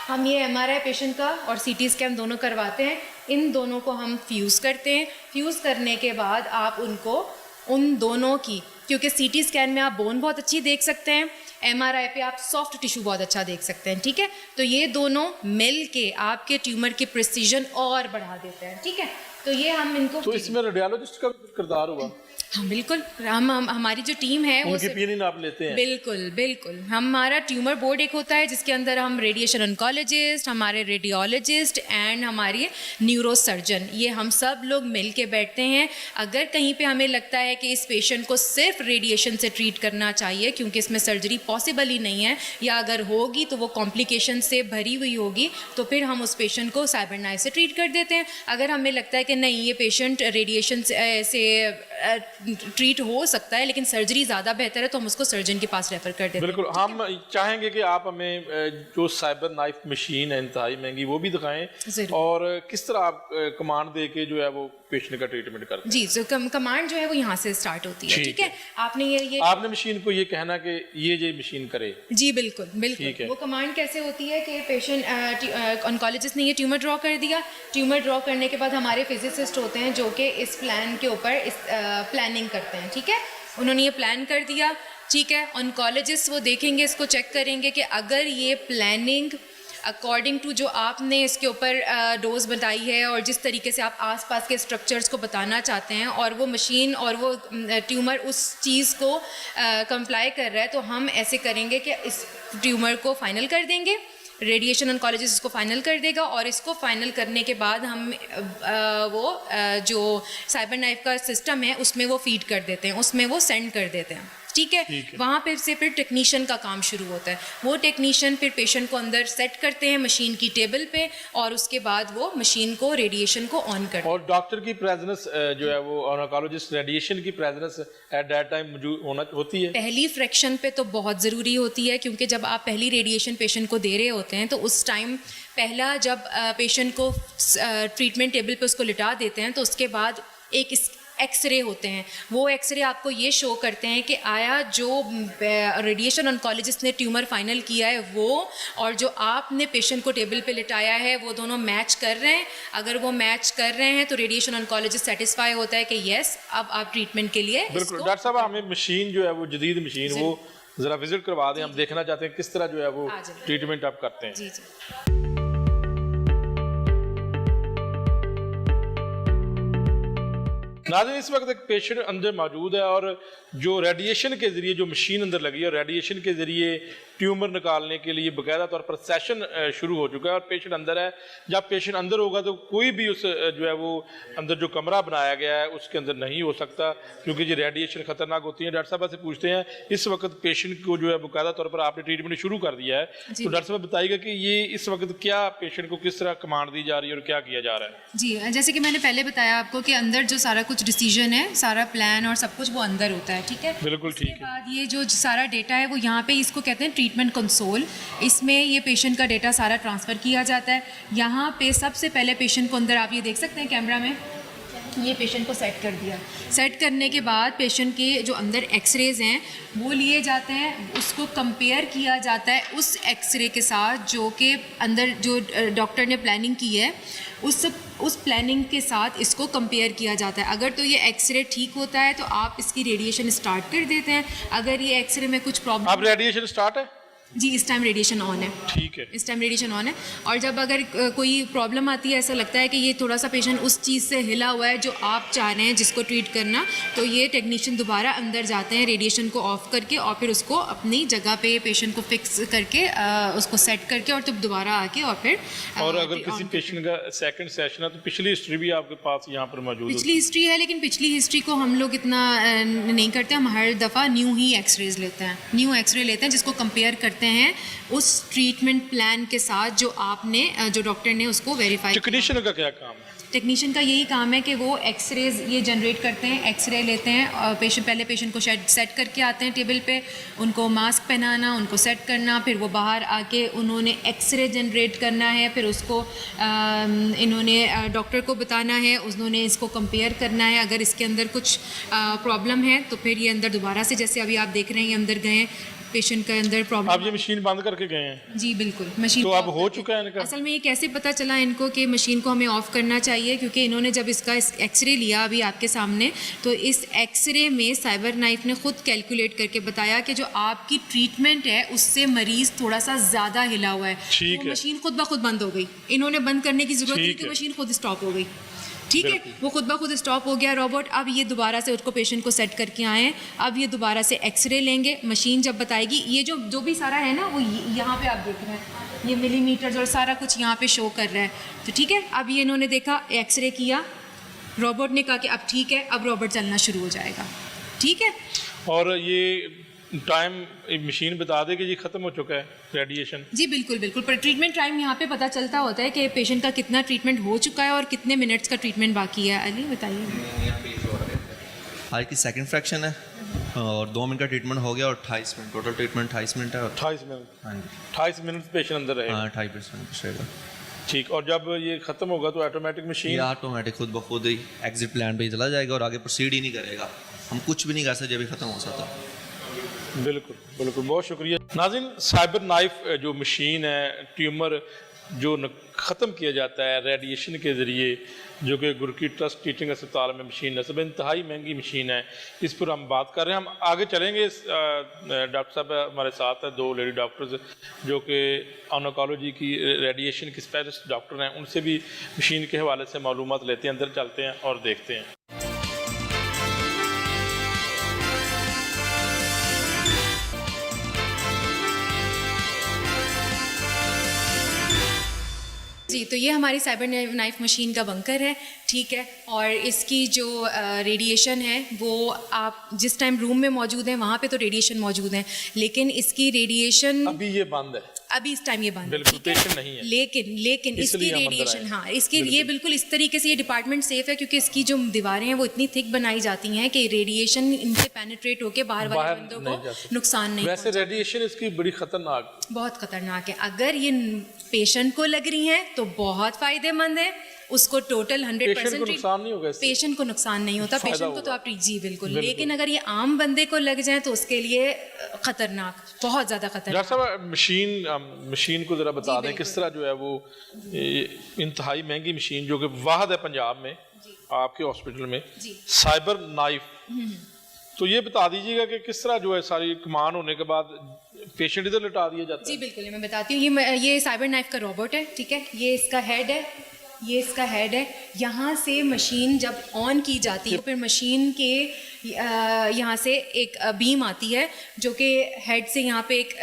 हम ये MRI पेशेंट का और CT स्कैन दोनों करवाते हैं, इन दोनों को हम फ्यूज़ करते हैं। फ्यूज़ करने के बाद आप उनको उन दोनों की, क्योंकि CT स्कैन में आप बोन बहुत अच्छी देख सकते हैं, MRI पे आप सॉफ्ट टिश्यू बहुत अच्छा देख सकते हैं, ठीक है। तो ये दोनों मिल के आपके ट्यूमर की प्रिसीजन और बढ़ा देते हैं, ठीक है। तो ये हम इनको तो इसमें रेडियोलॉजिस्ट का भी किरदार हुआ? हाँ बिल्कुल, हम हमारी जो टीम है वो उनकी ओपिनियन आप लेते हैं? बिल्कुल बिल्कुल। हमारा ट्यूमर बोर्ड एक होता है जिसके अंदर हम रेडिएशन ऑन्कोलॉजिस्ट, हमारे रेडियोलॉजिस्ट एंड हमारे न्यूरोसर्जन, ये हम सब लोग मिल के बैठते हैं। अगर कहीं पे हमें लगता है कि इस पेशेंट को सिर्फ रेडिएशन से ट्रीट करना चाहिए क्योंकि इसमें सर्जरी पॉसिबल ही नहीं है, या अगर होगी तो वो कॉम्प्लिकेशन से भरी हुई होगी, तो फिर हम उस पेशेंट को साइबर नाइफ से ट्रीट कर देते हैं। अगर हमें लगता है कि नहीं, ये पेशेंट रेडिएशन से ट्रीट हो सकता है लेकिन सर्जरी ज़्यादा बेहतर है, तो हम उसको सर्जन के पास रेफर कर देते हैं। बिल्कुल। हम चाहेंगे कि आप हमें जो साइबर नाइफ मशीन है इंतहाई महंगी, वो भी दिखाएं और किस तरह आप कमांड दे के जो है वो पेशेंट का ट्रीटमेंट करते हैं। जी, तो कमांड जो है वो यहाँ से स्टार्ट होती है, ठीक है। आपने मशीन को ये कहना कि ये मशीन करे। जी बिल्कुल बिल्कुल। वो कमांड कैसे होती है कि पेशेंट ऑन्कोलॉजिस्ट ने ये ट्यूमर ड्रॉ कर दिया, ट्यूमर ड्रॉ करने के बाद हमारे फिजिसिस्ट होते हैं जो कि इस प्लान के ऊपर प्लानिंग करते हैं, ठीक है। उन्होंने ये प्लान कर दिया, ठीक है। ऑन्कोलॉजिस्ट वो देखेंगे, इसको चेक करेंगे कि अगर ये प्लानिंग अकॉर्डिंग टू जो आपने इसके ऊपर डोज बताई है और जिस तरीके से आप आसपास के स्ट्रक्चर्स को बताना चाहते हैं और वो मशीन और वो ट्यूमर उस चीज़ को कंप्लाई कर रहा है, तो हम ऐसे करेंगे कि इस ट्यूमर को फाइनल कर देंगे, रेडिएशन ऑन्कोलॉजिस्ट इसको फाइनल कर देगा और इसको फाइनल करने के बाद हम जो साइबर नाइफ का सिस्टम है उसमें वो फीड कर देते हैं, उसमें वो सेंड कर देते हैं, ठीक है। वहाँ पे से फिर टेक्नीशियन का काम शुरू होता है। वो टेक्नीशियन फिर पेशेंट को अंदर सेट करते हैं मशीन की टेबल पे और उसके बाद वो मशीन को रेडिएशन को ऑन करते हैं। और डॉक्टर की प्रेजेंस जो है वो ऑन्कोलॉजिस्ट रेडिएशन की प्रेजेंस एट दैट टाइम मौजूद होती है। पहली फ्रैक्शन पे तो बहुत ज़रूरी होती है, क्योंकि जब आप पहली रेडिएशन पेशेंट को दे रहे होते हैं तो उस टाइम पहला जब पेशेंट को ट्रीटमेंट टेबल पे उसको लिटा देते हैं तो उसके बाद एक एक्सरे होते हैं। वो एक्सरे आपको ये शो करते हैं कि आया जो रेडिएशन ऑन्कोलॉजिस्ट ने ट्यूमर फाइनल किया है वो और जो आपने पेशेंट को टेबल पे लिटाया है वो दोनों मैच कर रहे हैं। अगर वो मैच कर रहे हैं तो रेडिएशन ऑन्कोलॉजिस्ट सेटिस्फाई होता है कि यस, अब आप ट्रीटमेंट के लिए बिल्कुल। डॉक्टर साहब, हमें मशीन जो है वो जदीद मशीन वो ज़रा विजिट करवा दें, हम देखना चाहते हैं किस तरह जो है वो ट्रीटमेंट आप करते हैं। जी जी। नाज़रीन, इस वक्त एक पेशेंट अंदर मौजूद है और जो रेडिएशन के ज़रिए जो मशीन अंदर लगी है और रेडिएशन के ज़रिए ट्यूमर निकालने के लिए बाकायदा तौर पर सेशन शुरू हो चुका है और पेशेंट अंदर है। जब पेशेंट अंदर होगा तो कोई भी उस जो है वो अंदर जो कमरा बनाया गया है उसके अंदर नहीं हो सकता, क्योंकि ये रेडिएशन ख़तरनाक होती है। डॉक्टर साहब से पूछते हैं, इस वक्त पेशेंट को जो है बाकायदा तौर पर आपने ट्रीटमेंट शुरू कर दिया है, तो डॉक्टर साहब बताइएगा कि ये इस वक्त क्या पेशेंट को किस तरह कमांड दी जा रही है और क्या किया जा रहा है। जी, जैसे कि मैंने पहले बताया आपको कि अंदर जो सारा कुछ डिसीजन है, सारा प्लान और सब कुछ वो अंदर होता है, ठीक है। बिल्कुल ठीक है। बाद ये जो सारा डेटा है वो यहाँ पे इसको कहते हैं ट्रीटमेंट कंसोल। इसमें ये पेशेंट का डेटा सारा ट्रांसफ़र किया जाता है। यहाँ पे सबसे पहले पेशेंट को अंदर आप ये देख सकते हैं कैमरा में, ये पेशेंट को सेट कर दिया। सेट करने के बाद पेशेंट के जो अंदर एक्सरेज हैं वो लिए जाते हैं, उसको कंपेयर किया जाता है उस एक्सरे के साथ जो कि अंदर जो डॉक्टर ने प्लानिंग की है उस प्लानिंग के साथ इसको कंपेयर किया जाता है। अगर तो ये एक्सरे ठीक होता है तो आप इसकी रेडिएशन स्टार्ट कर देते हैं। अगर ये एक्सरे में कुछ प्रॉब्लम, अब रेडिएशन स्टार्ट है? जी इस टाइम रेडिएशन ऑन है, ठीक है। इस टाइम रेडिएशन ऑन है। और जब अगर कोई प्रॉब्लम आती है, ऐसा लगता है कि ये थोड़ा सा पेशेंट उस चीज़ से हिला हुआ है जो आप चाह रहे हैं जिसको ट्रीट करना, तो ये टेक्नीशियन दोबारा अंदर जाते हैं रेडिएशन को ऑफ करके और फिर उसको अपनी जगह पे पेशेंट को फिक्स करके उसको सेट करके और तब दोबारा आके और फिर और अगर किसी पेशेंट का सेकंड सेशन है तो पिछली हिस्ट्री भी आपके पास यहाँ पर मौजूद पिछली हिस्ट्री है, लेकिन पिछली हिस्ट्री को हम लोग इतना नहीं करते। हम हर दफ़ा न्यू ही एक्सरेज लेते हैं, न्यू एक्सरे लेते हैं जिसको कंपेयर करते हैं उस ट्रीटमेंट प्लान के साथ जो आपने जो डॉक्टर ने उसको वेरीफाई। टेक्नीशियन का क्या काम है? टेक्नीशियन का यही काम है कि वो एक्सरेज ये जनरेट करते हैं, एक्सरे लेते हैं और पहले पेशेंट को सेट करके आते हैं टेबल पे, उनको मास्क पहनाना, उनको सेट करना, फिर वो बाहर आके उन्होंने एक्सरे जनरेट करना है, फिर उसको इन्होंने डॉक्टर को बताना है, उन्होंने इसको कंपेयर करना है। अगर इसके अंदर कुछ प्रॉब्लम है तो फिर ये अंदर दोबारा से, जैसे अभी आप देख रहे हैं ये अंदर गए पेशेंट के अंदर प्रॉब्लम। आप ये मशीन बंद करके गए हैं? जी बिल्कुल, मशीन तो को अब ऑफ हो करके। चुका है इनका? असल में ये कैसे पता चला इनको कि मशीन को हमें ऑफ करना चाहिए, क्योंकि इन्होंने जब इसका एक्सरे लिया अभी आपके सामने, तो इस एक्सरे में साइबर नाइफ ने खुद कैलकुलेट करके बताया कि जो आपकी ट्रीटमेंट है उससे मरीज थोड़ा सा ज़्यादा हिला हुआ है, ठीक तो है। मशीन खुद ब खुद बंद हो गई। इन्होंने बंद करने की ज़रूरत नहीं ठीक थी, है। मशीन खुद स्टॉप हो गई। ठीक है, वो खुद ब खुद स्टॉप हो गया रोबोट। अब ये दोबारा से उसको पेशेंट को सेट करके आए हैं, अब ये दोबारा से एक्सरे लेंगे। मशीन जब बताएगी, ये जो भी सारा है ना वो यहाँ पे आप देख रहे हैं, ये मिलीमीटर्स और सारा कुछ यहाँ पे शो कर रहा है। तो ठीक है, अब ये इन्होंने देखा, एक्सरे किया, रोबोट ने कहा कि अब ठीक है, अब रोबोट चलना शुरू हो जाएगा। ठीक है, और ये टाइम मशीन बता दे कि ये ख़त्म हो चुका है रेडिएशन? जी बिल्कुल बिल्कुल। पर ट्रीटमेंट टाइम यहाँ पे पता चलता होता है कि पेशेंट का कितना ट्रीटमेंट हो चुका है और कितने मिनट्स का ट्रीटमेंट बाकी है। अली बताइए। आज की सेकंड फ्रैक्शन है और 2 मिनट का ट्रीटमेंट हो गया और 28 मिनट टोटल ट्रीटमेंट 28 मिनट है। 28 मिनट? हाँ जी, 28 मिनट पेशेंट अंदर रहेगा? हाँ 28% रहेगा। ठीक। और जब ये ख़त्म होगा तो ऑटोमेटिक ये मशीन ऑटोमेटिक खुद ब खुद ही एग्जिट प्लान पे ही चला जाएगा और आगे प्रोसीड ही नहीं करेगा। हम कुछ भी नहीं कर सकते जब ये ख़त्म हो सकता। बिल्कुल बिल्कुल, बहुत शुक्रिया नाज़रीन। साइबर नाइफ जो मशीन है, ट्यूमर जो ख़त्म किया जाता है रेडिएशन के ज़रिए, जो कि गुरकी ट्रस्ट टीचिंग अस्पताल में मशीन है, सब इंतहाई महंगी मशीन है। इस पर हम बात कर रहे हैं। हम आगे चलेंगे। डॉक्टर साहब हमारे साथ हैं, 2 लेडी डॉक्टर्स जो कि ऑनकोलॉजी की रेडिएशन की स्पेशलिस्ट डॉक्टर हैं, उनसे भी मशीन के हवाले से मालूमात लेते हैं। अंदर चलते हैं और देखते हैं। जी, तो ये हमारी साइबर नाइफ मशीन का बंकर है। ठीक है, और इसकी जो रेडिएशन है वो आप जिस टाइम रूम में मौजूद हैं वहाँ पे तो रेडिएशन मौजूद है, लेकिन इसकी रेडिएशन अभी ये बंद है, अभी इस टाइम ये बंद है। बिल्कुल ठीक है? पेशेंट नहीं है, लेकिन इसकी इसलिए हम अंदर रेडिएशन, आए। हाँ इसकी ये बिल्कुल इस तरीके से ये डिपार्टमेंट सेफ है क्योंकि इसकी जो दीवारें हैं वो इतनी थिक बनाई जाती हैं कि रेडिएशन इनसे पेनिट्रेट होके बाहर वाले बाहर बंदों नहीं जा को सकती। नुकसान नहीं वैसे रेडिएशन इसकी बड़ी खतरनाक, बहुत खतरनाक है। अगर ये पेशेंट को लग रही हैं तो बहुत फायदेमंद है, उसको टोटल 100% पेशेंट को नुकसान नहीं होगा इससे? पेशेंट को नुकसान नहीं होता, फायदा पेशेंट को तो होगा। आप जी बिल्कुल। लेकिन अगर ये आम बंदे को लग जाए तो उसके लिए खतरनाक, बहुत ज़्यादा खतरनाक। डॉक्टर साहब मशीन को ज़रा बता दें किस तरह जो है वो इंतहाई महंगी मशीन जो कि वाहद है पंजाब में आपके हॉस्पिटल में, साइबर नाइफ, तो ये बता दीजिएगा कि किस तरह जो है सारी कमान होने के बाद पेशेंट इधर लिटा दिया जाता है? जी बिल्कुल, मैं बताती हूँ। ये साइबर नाइफ का रोबोट है। ठीक है, ये इसका हेड है, ये इसका हेड है। यहाँ से मशीन जब ऑन की जाती है फिर मशीन के यहाँ से एक बीम आती है जो कि हेड से यहाँ पे एक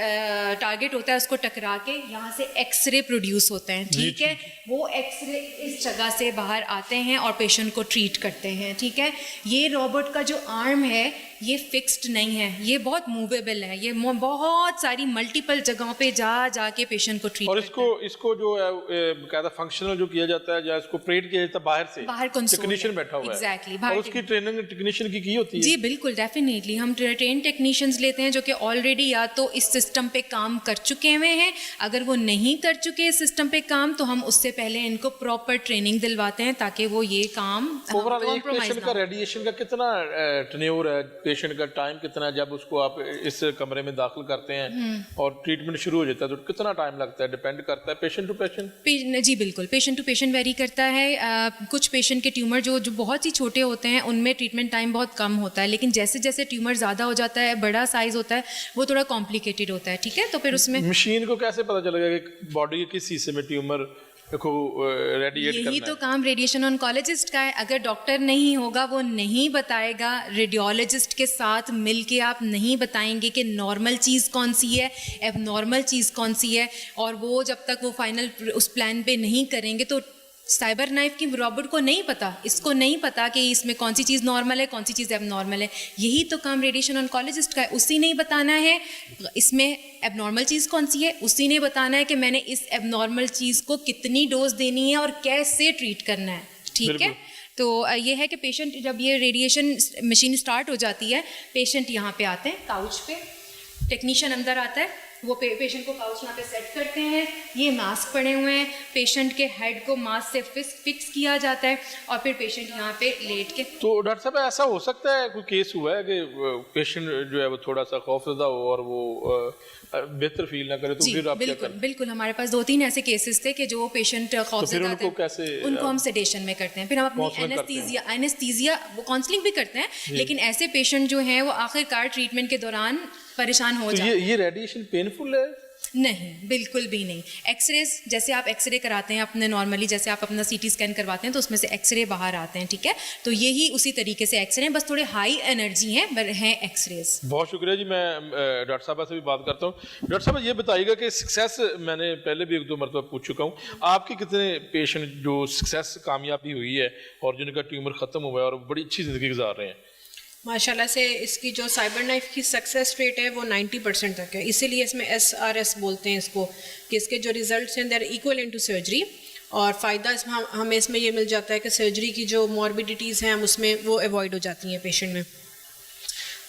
टारगेट होता है, उसको टकरा के यहाँ से एक्सरे प्रोड्यूस होते हैं। ठीक है, वो एक्सरे इस जगह से बाहर आते हैं और पेशेंट को ट्रीट करते हैं। ठीक है, ये रोबोट का जो आर्म है ये फिक्स्ड नहीं है, ये बहुत मूवेबल है, ये बहुत सारी मल्टीपल जगहों पे जा के पेशेंट को ट्रीट और करता है। इसको जो है बकायदा फंक्शनल जो किया जाता है या इसको ऑपरेट किया जाता है बाहर से, बाहर कंसोल टेक्नीशियन है। बैठा हुआ है। Exactly, और बाहर उसकी ट्रेनिंग टेक्नीशियन की होती है? जी बिल्कुल, डेफिनेटली हम ट्रेन टेक्नीशियंस लेते हैं जो कि ऑलरेडी या तो इस सिस्टम पे काम कर चुके हुए हैं, अगर वो नहीं कर चुके इस सिस्टम पे काम तो हम उससे पहले इनको प्रॉपर ट्रेनिंग दिलवाते हैं ताकि वो ये काम ओवरऑल एक पेशेंट का रेडिएशन का कितना टेन्योर है पेशेंट का टाइम कितना है जब उसको आप इस कमरे में दाखिल करते हैं और ट्रीटमेंट शुरू हो जाता है, तो कितना टाइम लगता है? डिपेंड करता है पेशेंट टू पेशेंट। जी बिल्कुल, पेशेंट टू पेशेंट वेरी करता है। कुछ पेशेंट के ट्यूमर जो बहुत ही छोटे होते हैं उनमें ट्रीटमेंट टाइम बहुत कम होता है, लेकिन जैसे जैसे ट्यूमर ज़्यादा हो जाता है, बड़ा साइज होता है, वो थोड़ा कॉम्प्लिकेटेड होता है। ठीक है, तो फिर उसमें मशीन को कैसे पता चलेगा कि बॉडी के किस हिस्से में ट्यूमर को रेडिएट करना यही है? तो काम रेडिएशन ऑन्कोलॉजिस्ट का है। अगर डॉक्टर नहीं होगा, वो नहीं बताएगा, रेडियोलॉजिस्ट के साथ मिलके आप नहीं बताएंगे कि नॉर्मल चीज़ कौन सी है, एबनॉर्मल चीज़ कौन सी है, और वो जब तक वो फाइनल उस प्लान पे नहीं करेंगे, तो साइबर नाइफ की रॉबोट को नहीं पता, इसको नहीं पता कि इसमें कौन सी चीज़ नॉर्मल है, कौन सी चीज़ एबनॉर्मल है। यही तो काम रेडिएशन ऑन्कोलॉजिस्ट का है। उसी ने ही बताना है इसमें एबनॉर्मल चीज़ कौन सी है, उसी ने बताना है कि मैंने इस एबनॉर्मल चीज़ को कितनी डोज देनी है और कैसे ट्रीट करना है। ठीक है, तो ये है कि पेशेंट जब ये रेडिएशन मशीन स्टार्ट हो जाती है, पेशेंट यहाँ पे आते हैं काउच पे, टेक्नीशियन अंदर आता है, वो पेशेंट को काउच यहाँ पे सेट करते हैं, ये मास्क पड़े हुए हैं, पेशेंट के हेड को मास्क से फिक्स किया जाता है और फिर पेशेंट यहाँ पे लेट के। तो डॉक्टर साहब ऐसा हो सकता है, कोई केस हुआ है कि पेशेंट जो है वो थोड़ा सा खौफजदा हो और वो बेहतर फील ना करे, तो फिर आप क्या करें? बिल्कुल, हमारे पास 2-3 ऐसे केसेस थे कि जो पेशेंट खौफजदा उनको कैसे उनको हम सेडेशन में करते हैं, फिर हम अपनी एनेस्थीसिया वो काउंसलिंग भी करते हैं, लेकिन ऐसे पेशेंट जो हैं वो आखिरकार ट्रीटमेंट के दौरान परेशान हो जाते हैं। ये रेडिएशन पेनफुल है? नहीं, बिल्कुल भी नहीं। एक्सरेज जैसे आप एक्सरे कराते हैं अपने नॉर्मली, जैसे आप अपना सीटी स्कैन करवाते हैं तो उसमें से एक्सरे बाहर आते हैं। ठीक है, तो यही उसी तरीके से एक्सरे हैं, बस थोड़े हाई एनर्जी हैं एक्सरेज। बहुत शुक्रिया जी। मैं डॉक्टर साहब से भी बात करता हूँ। डॉक्टर साहब ये बताइएगा कि सक्सेस, मैंने पहले भी 1-2 मरतबा पूछ चुका हूँ, आपके कितने पेशेंट जो सक्सेस कामयाबी हुई है और जिनका ट्यूमर ख़त्म हुआ है और बड़ी अच्छी ज़िंदगी गुजार रहे हैं? माशाल्लाह से इसकी जो साइबर नाइफ की सक्सेस रेट है वो 90% तक है। इसीलिए इसमें SRS बोलते हैं इसको, कि इसके जो रिजल्ट्स हैं they are equal into surgery, और फ़ायदा हमें इसमें ये मिल जाता है कि सर्जरी की जो मॉर्बिडिटीज़ हैं हम उसमें वो अवॉइड हो जाती हैं पेशेंट में,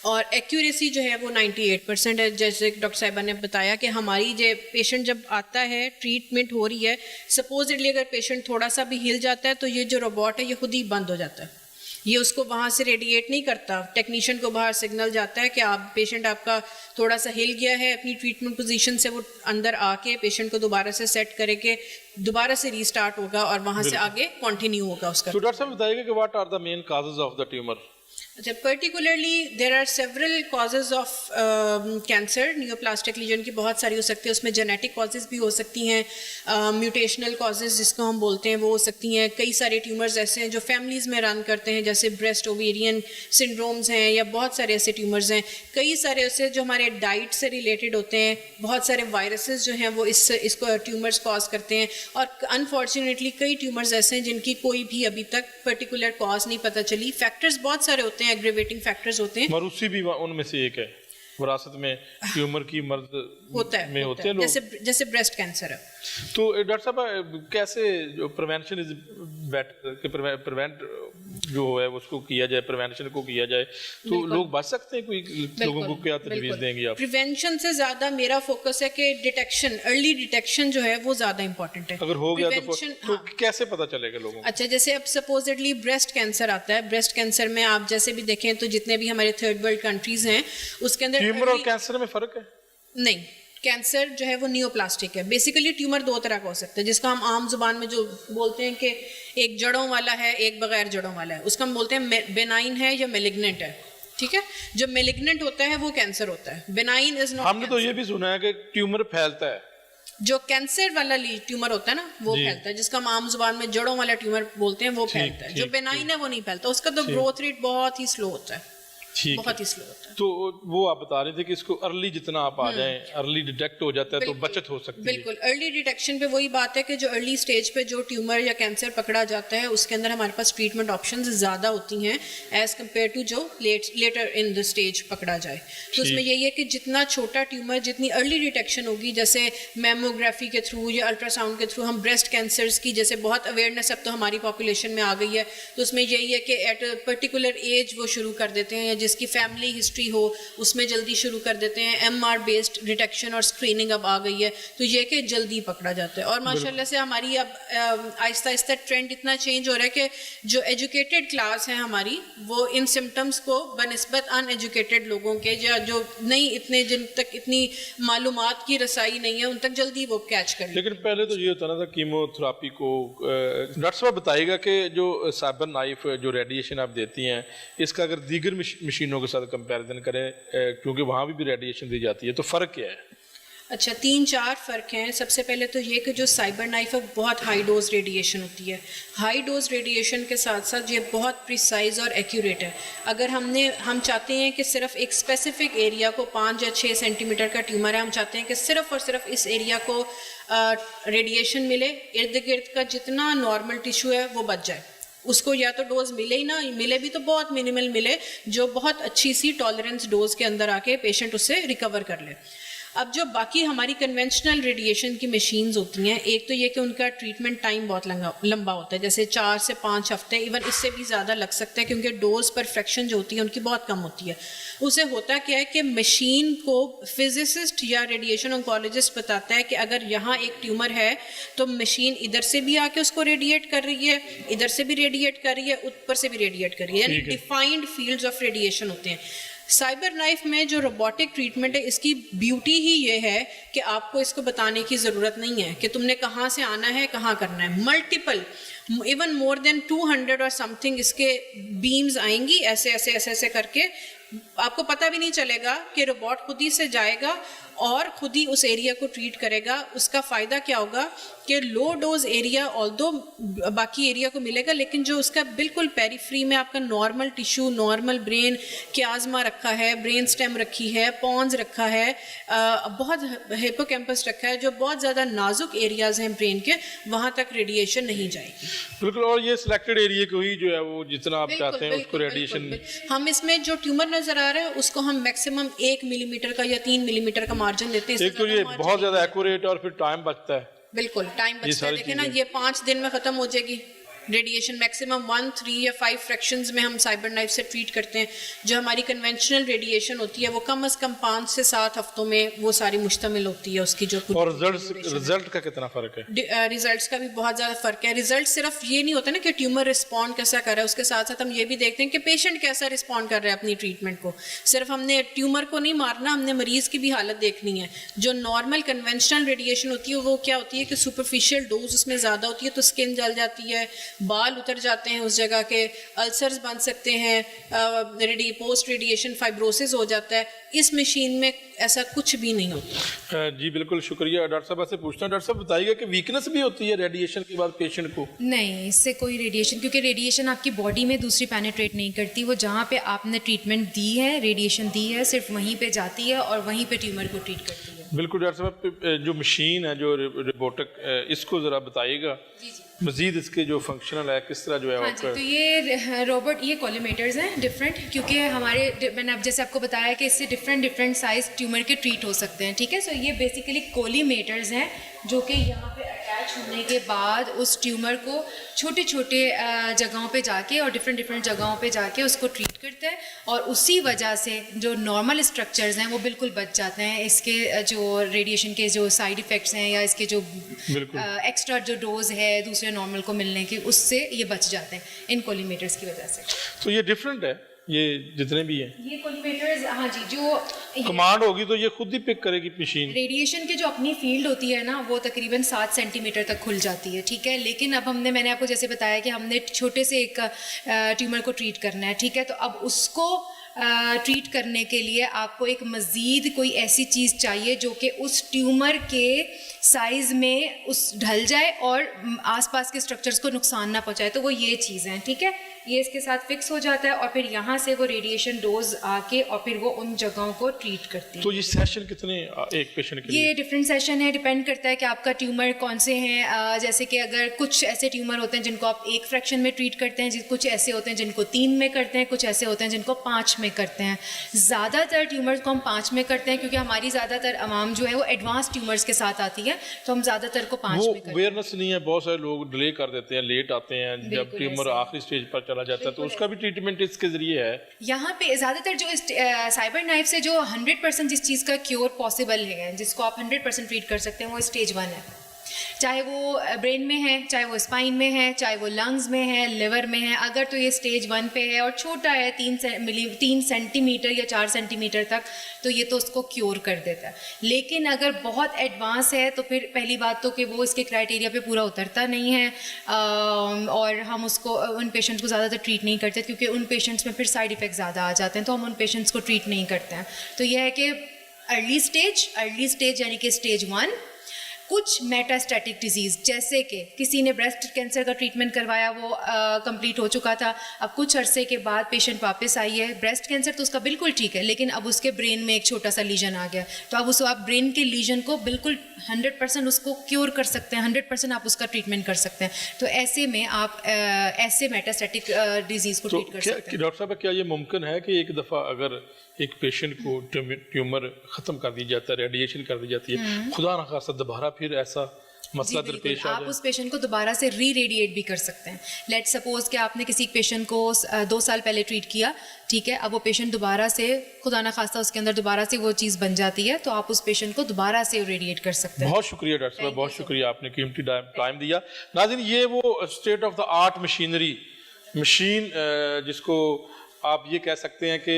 और एक्यूरेसी जो है वो 98% है। जैसे डॉक्टर साहिबा ने बताया कि हमारी जो पेशेंट जब आता है, ट्रीटमेंट हो रही है, सपोजली अगर पेशेंट थोड़ा सा भी हिल जाता है तो ये जो रोबोट है ये खुद ही बंद हो जाता है, ये उसको वहाँ से रेडिएट नहीं करता, टेक्नीशियन को बाहर सिग्नल जाता है कि आप पेशेंट आपका थोड़ा सा हिल गया है अपनी ट्रीटमेंट पोजीशन से, वो अंदर आके पेशेंट को दोबारा से सेट करके दोबारा से रीस्टार्ट होगा और वहाँ से आगे कंटिन्यू होगा उसका। तो डॉक्टर साहब बताइएगा कि what are the main causes of the tumour? अच्छा, particularly there are several causes of cancer. Neoplastic lesion की बहुत सारी हो सकती है, उसमें जेनेटिक कॉजेज भी हो सकती हैं, म्यूटेशनल कॉजेज जिसको हम बोलते हैं वो हो सकती हैं। कई सारे ट्यूमर्स ऐसे हैं जो फैमिलीज़ में रन करते हैं, जैसे ब्रेस्ट ओवेरियन सिंड्रोम्स हैं, या बहुत सारे ऐसे ट्यूमर्स हैं। कई सारे ऐसे जो हमारे डाइट से रिलेटेड होते हैं, बहुत सारे वायरसेस जो हैं वो इसको ट्यूमर्स कॉज करते हैं, और अनफॉर्चुनेटली कई ट्यूमर्स ऐसे हैं जिनकी कोई भी अभी तक पर्टिकुलर कॉज नहीं पता चली। फैक्टर्स बहुत सारे होते हैं, एग्रीवेटिंग फैक्टर्स होते हैं। मरूसी भी उनमें से एक है, विरासत में ट्यूमर की मर्द होता है लोग, जैसे ब्रेस्ट कैंसर है। तो डॉक्टर साहब कैसे जो प्रिवेंशन इज बेटर, कि प्रिवेंट जो है उसको किया जाए, प्रिवेंशन को किया जाए, तो लोग बच सकते हैं? कोई लोगों को क्या तजवीज़ देंगे आप? प्रिवेंशन से ज़्यादा मेरा फोकस है कि डिटेक्शन, अर्ली डिटेक्शन जो है वो ज़्यादा इंपॉर्टेंट है। अगर हो गया तो कैसे पता चलेगा लोगों को? अच्छा, जैसे अब सपोजिटली ब्रेस्ट कैंसर आता है, ब्रेस्ट कैंसर में आप जैसे भी देखें तो जितने भी हमारे थर्ड वर्ल्ड कंट्रीज हैं उसके अंदर ट्यूमर और कैंसर में फ़र्क है? नहीं, कैंसर जो है वो नियोप्लास्टिक है। बेसिकली ट्यूमर 2 तरह का हो सकता है, जिसका हम आम जुबान में जो बोलते हैं कि एक जड़ों वाला है, एक बगैर जड़ों वाला है, उसका हम बोलते हैं बेनाइन है या मेलिग्नेंट है। ठीक है, जो मेलिग्नेंट होता है वो कैंसर होता है, बेनाइन इज नॉट। हमने तो ये भी सुना है कि ट्यूमर फैलता है, जो कैंसर वाला ट्यूमर होता है ना वो फैलता है, जिसका हम आम जुबान में जड़ों वाला ट्यूमर बोलते हैं वो फैलता है। जो बेनाइन है वो नहीं फैलता, उसका तो ग्रोथ रेट बहुत ही स्लो होता है, बहुत ही स्लो होता है। तो वो आप बता रहे थे कि इसको अर्ली जितना आप आ जाएं, अर्ली डिटेक्ट हो जाता है तो बचत हो सकती है। बिल्कुल, अर्ली डिटेक्शन पे वही बात है कि जो अर्ली स्टेज पे जो ट्यूमर या कैंसर पकड़ा जाता है उसके अंदर हमारे पास ट्रीटमेंट ऑप्शंस ज़्यादा होती हैं एज कम्पेयर टू जो लेटर इन द स्टेज पकड़ा जाए। तो उसमें यही है कि जितना छोटा ट्यूमर, जितनी अर्ली डिटेक्शन होगी, जैसे मैमोग्राफी के थ्रू या अल्ट्रासाउंड के थ्रू हम ब्रेस्ट कैंसर्स की जैसे बहुत अवेयरनेस अब तो हमारी पॉपुलेशन में आ गई है, तो उसमें यही है कि एट अ पर्टिकुलर एज वो शुरू कर देते हैं, या जिसकी फैमिली हिस्ट्री हो उसमें जल्दी शुरू कर देते हैं। MR बेस्ड डिटेक्शन और स्क्रीनिंग अब आ गई है, तो ये कि जल्दी पकड़ा जाता है। और माशाल्लाह से हमारी अब आहिस्ता आहिस्ता ट्रेंड इतना चेंज हो रहा है कि जो एजुकेटेड क्लास है हमारी, वो इन सिम्टम्स को बनस्बत अनएजुकेटेड लोगों के जो नहीं इतने, जिन तक इतनी मालूमात की रसाई नहीं है, उन तक जल्दी वो कैच कर लेते हैं। लेकिन पहले तो ये होता ना था कीमोथेरापी को। डॉक्टर साहब बताइएगा कि जो साइबर नाइफ जो रेडिएशन आप देती हैं, इसका अगर दीगर मशीनों के साथ कंपैरिजन करें, क्योंकि वहाँ भी रेडिएशन दी जाती है, तो फ़र्क क्या है? अच्छा, 3-4 फ़र्क हैं। सबसे पहले तो ये कि जो साइबर नाइफ है बहुत हाई डोज रेडिएशन होती है। हाई डोज रेडिएशन के साथ साथ ये बहुत प्रिसाइज और एक्यूरेट है। अगर हम चाहते हैं कि सिर्फ एक स्पेसिफिक एरिया को, 5 या 6 सेंटीमीटर का ट्यूमर है, हम चाहते हैं कि सिर्फ और सिर्फ इस एरिया को रेडिएशन मिले, इर्द गिर्द का जितना नॉर्मल टिश्यू है वो बच जाए, उसको या तो डोज मिले ही ना, मिले भी तो बहुत मिनिमल मिले, जो बहुत अच्छी सी टॉलरेंस डोज के अंदर आके पेशेंट उससे रिकवर कर ले। अब जो बाकी हमारी कन्वेंशनल रेडिएशन की मशीन्स होती हैं, एक तो ये कि उनका ट्रीटमेंट टाइम बहुत लंबा होता है, जैसे 4 से 5 हफ्ते, इवन इससे भी ज़्यादा लग सकता है, क्योंकि डोज पर फ्रैक्शन जो होती है उनकी बहुत कम होती है। उसे होता क्या है कि मशीन को फिजिसिस्ट या रेडिएशन ऑन्कोलॉजिस्ट बताता है कि अगर यहाँ एक ट्यूमर है तो मशीन इधर से भी आके उसको रेडिएट कर रही है, इधर से भी रेडिएट कर रही है, ऊपर से भी रेडिएट कर रही है, यानी डिफाइंड फील्ड्स ऑफ रेडिएशन होते हैं। साइबर नाइफ में जो रोबोटिक ट्रीटमेंट है, इसकी ब्यूटी ही ये है कि आपको इसको बताने की ज़रूरत नहीं है कि तुमने कहाँ से आना है, कहाँ करना है। मल्टीपल, इवन मोर देन 200 और समथिंग इसके बीम्स आएंगी, ऐसे ऐसे ऐसे ऐसे करके, आपको पता भी नहीं चलेगा कि रोबोट खुद ही से जाएगा और खुद ही उस एरिया को ट्रीट करेगा। उसका फ़ायदा क्या होगा कि लो डोज एरिया ऑल्दो बाकी एरिया को मिलेगा, लेकिन जो उसका बिल्कुल पेरीफ्री में आपका नॉर्मल टिश्यू, नॉर्मल ब्रेन, क्याज़मा रखा है, ब्रेन स्टेम रखी है, पॉन्स रखा है, बहुत हिप्पोकैम्पस रखा है, जो बहुत ज़्यादा नाजुक एरियाज़ हैं ब्रेन के, वहाँ तक रेडिएशन नहीं जाएगी। बिल्कुल, और ये सिलेक्टेड एरिया को ही जो है वो जितना आप चाहते हैं उसको रेडिएशन। हम इसमें जो ट्यूमर नज़र आ रहा है उसको हम मैक्सिमम 1 मिलीमीटर का या 3 मिलीमीटर का मार्जिन देते हैं। एक तो ये बहुत ज़्यादा एक्यूरेट और फिर टाइम बचता है। बिल्कुल टाइम बचता है। देखें ना, ये 5 दिन में ख़त्म हो जाएगी रेडिएशन। मैक्सिमम 1, 3 या 5 फ्रैक्शंस में हम साइबर नाइफ से ट्रीट करते हैं। जो हमारी कन्वेंशनल रेडिएशन होती है वो कम से कम 5 से 7 हफ्तों में वो सारी मुश्तमिल होती है उसकी जो। और रिजल्ट का कितना फ़र्क है? रिजल्ट्स का भी बहुत ज़्यादा फ़र्क है। रिजल्ट सिर्फ ये नहीं होता ना कि ट्यूमर रिस्पॉन्ड कैसा कर रहा है, उसके साथ साथ हम ये भी देखते हैं कि पेशेंट कैसा रिस्पॉन्ड कर रहा है अपनी ट्रीटमेंट को। सिर्फ हमने ट्यूमर को नहीं मारना, हमने मरीज़ की भी हालत देखनी है। जो नॉर्मल कन्वेंशनल रेडिएशन होती है वो क्या होती है कि सुपरफिशियल डोज उसमें ज़्यादा होती है, तो स्किन जल जाती है, बाल उतर जाते हैं उस जगह के, अल्सर्स बन सकते हैं, पोस्ट रेडिएशन फाइब्रोसिस हो जाता है। इस मशीन में ऐसा कुछ भी नहीं होता। जी बिल्कुल, शुक्रिया। डॉक्टर साहब ऐसे पूछना, डॉक्टर साहब बताइएगा कि वीकनेस भी होती है रेडिएशन के बाद पेशेंट को? नहीं, इससे कोई रेडिएशन, क्योंकि रेडिएशन आपकी बॉडी में दूसरी पेनिट्रेट नहीं करती, वो जहाँ पे आपने ट्रीटमेंट दी है, रेडिएशन दी है, सिर्फ वहीं पे जाती है और वहीं पे ट्यूमर को ट्रीट करती है। बिल्कुल डॉक्टर साहब, जो मशीन है जो रोबोटिक, इसको ज़रा बताइएगा मजीद, इसके जो फंक्शनल है किस तरह जो है। हाँ जी, तो ये रोबोट, ये कॉलीमेटर्स हैं डिफरेंट, क्योंकि हमारे, मैंने अब जैसे आपको बताया कि इससे डिफरेंट साइज ट्यूमर के ट्रीट हो सकते हैं, ठीक है। सो ये बेसिकली कॉलीमेटर्स हैं जो कि यहाँ पे अटैच होने के बाद उस ट्यूमर को छोटे छोटे जगहों पे जाके और डिफरेंट जगहों पे जाके उसको ट्रीट करते हैं, और उसी वजह से जो नॉर्मल स्ट्रक्चर्स हैं वो बिल्कुल बच जाते हैं। इसके जो रेडिएशन के जो साइड इफ़ेक्ट्स हैं या इसके जो एक्स्ट्रा जो डोज है दूसरे नॉर्मल को मिलने की, उससे ये बच जाते हैं इन कॉलीमेटर्स की वजह से। तो ये डिफरेंट है, ये जितने भी हैं ये कॉलीमेटर्स, हाँ जी, जो कमांड होगी तो ये खुद ही पिक करेगी मशीन। रेडिएशन की जो अपनी फील्ड होती है ना, वो तकरीबन 7 सेंटीमीटर तक खुल जाती है, ठीक है। लेकिन अब मैंने आपको जैसे बताया कि हमने छोटे से एक ट्यूमर को ट्रीट करना है, ठीक है। तो अब उसको ट्रीट करने के लिए आपको एक मज़ीद कोई ऐसी चीज़ चाहिए जो कि उस ट्यूमर के साइज़ में उस ढल जाए और आसपास के स्ट्रक्चर्स को नुकसान ना पहुंचाए, तो वो ये चीज़ हैं, ठीक है। ये इसके साथ फिक्स हो जाता है और फिर यहाँ से वो रेडिएशन डोज आके और फिर वो उन जगहों को ट्रीट करती है। तो ये सेशन कितने एक पेशेंट के लिए? ये डिफरेंट सेशन है, डिपेंड करता है कि आपका ट्यूमर कौन से हैं। जैसे कि अगर कुछ ऐसे ट्यूमर होते हैं जिनको आप 1 फ्रैक्शन में ट्रीट करते हैं, कुछ ऐसे होते हैं जिनको 3 में करते हैं, कुछ ऐसे होते हैं जिनको 5 में करते हैं। ज़्यादातर ट्यूमर्स को हम 5 में करते हैं क्योंकि हमारी ज़्यादातर आवाम जो है वो एडवांस ट्यूमर्स के साथ आती है, तो हम ज़्यादातर को 5 में करते हैं। अवेयरनेस नहीं है, बहुत सारे लोग डिले कर देते हैं, लेट आते हैं, जब ट्यूमर आखिरी स्टेज पर चल चला जाता है, तो उसका भी ट्रीटमेंट इसके जरिए है। यहाँ पे ज़्यादातर जो साइबर नाइफ से जो 100% जिस चीज़ का क्योर पॉसिबल है, जिसको आप 100% ट्रीट कर सकते हैं, वो स्टेज 1 है। चाहे वो ब्रेन में है, चाहे वो स्पाइन में है, चाहे वो लंग्स में है, लिवर में है, अगर तो ये स्टेज 1 पे है और छोटा है 3 सेंटीमीटर या 4 सेंटीमीटर तक, तो ये तो उसको क्योर कर देता है। लेकिन अगर बहुत एडवांस है तो फिर पहली बात तो कि वो इसके क्राइटेरिया पे पूरा उतरता नहीं है, और हम उसको उन पेशेंट्स को ज़्यादातर ट्रीट नहीं करते, क्योंकि उन पेशेंट्स में फिर साइड इफ़ेक्ट ज़्यादा आ जाते हैं, तो हम उन पेशेंट्स को ट्रीट नहीं करते हैं। तो यह है कि अर्ली स्टेज यानी कि स्टेज 1, कुछ मेटास्टैटिक डिजीज़ जैसे कि किसी ने ब्रेस्ट कैंसर का ट्रीटमेंट करवाया, वो कंप्लीट हो चुका था, अब कुछ अरसे के बाद पेशेंट वापस आई है, ब्रेस्ट कैंसर तो उसका बिल्कुल ठीक है, लेकिन अब उसके ब्रेन में एक छोटा सा लीजन आ गया, तो अब उसको आप ब्रेन के लीजन को बिल्कुल 100% उसको क्योर कर सकते हैं, 100% आप उसका ट्रीटमेंट कर सकते हैं। तो ऐसे में आप ऐसे मेटास्टैटिक डिजीज़ को ट्रीट कर सकते हैं। डॉक्टर साहब, क्या ये मुमकिन है कि एक दफ़ा अगर एक पेशेंट को ट्यूमर ख़त्म कर दी जाता है, रेडिएशन कर दी जाती है, खुदा न खास्ता दोबारा फिर ऐसा मसला दरपेश आ जाए? आप उस पेशेंट को दोबारा से रेडिएट भी कर सकते हैं। लेट सपोज कि आपने किसी पेशेंट को 2 साल पहले ट्रीट किया, ठीक है, अब वो पेशेंट दोबारा से खुदा न खास्ता उसके अंदर दोबारा से वो चीज़ बन जाती है, तो आप उस पेशेंट को दोबारा से रेडिएट कर सकते हैं। बहुत शुक्रिया डॉक्टर साहब, बहुत शुक्रिया, आपने कीमती टाइम दिया। नाज़रीन, ये वो state of the art machine जिसको आप ये कह सकते हैं कि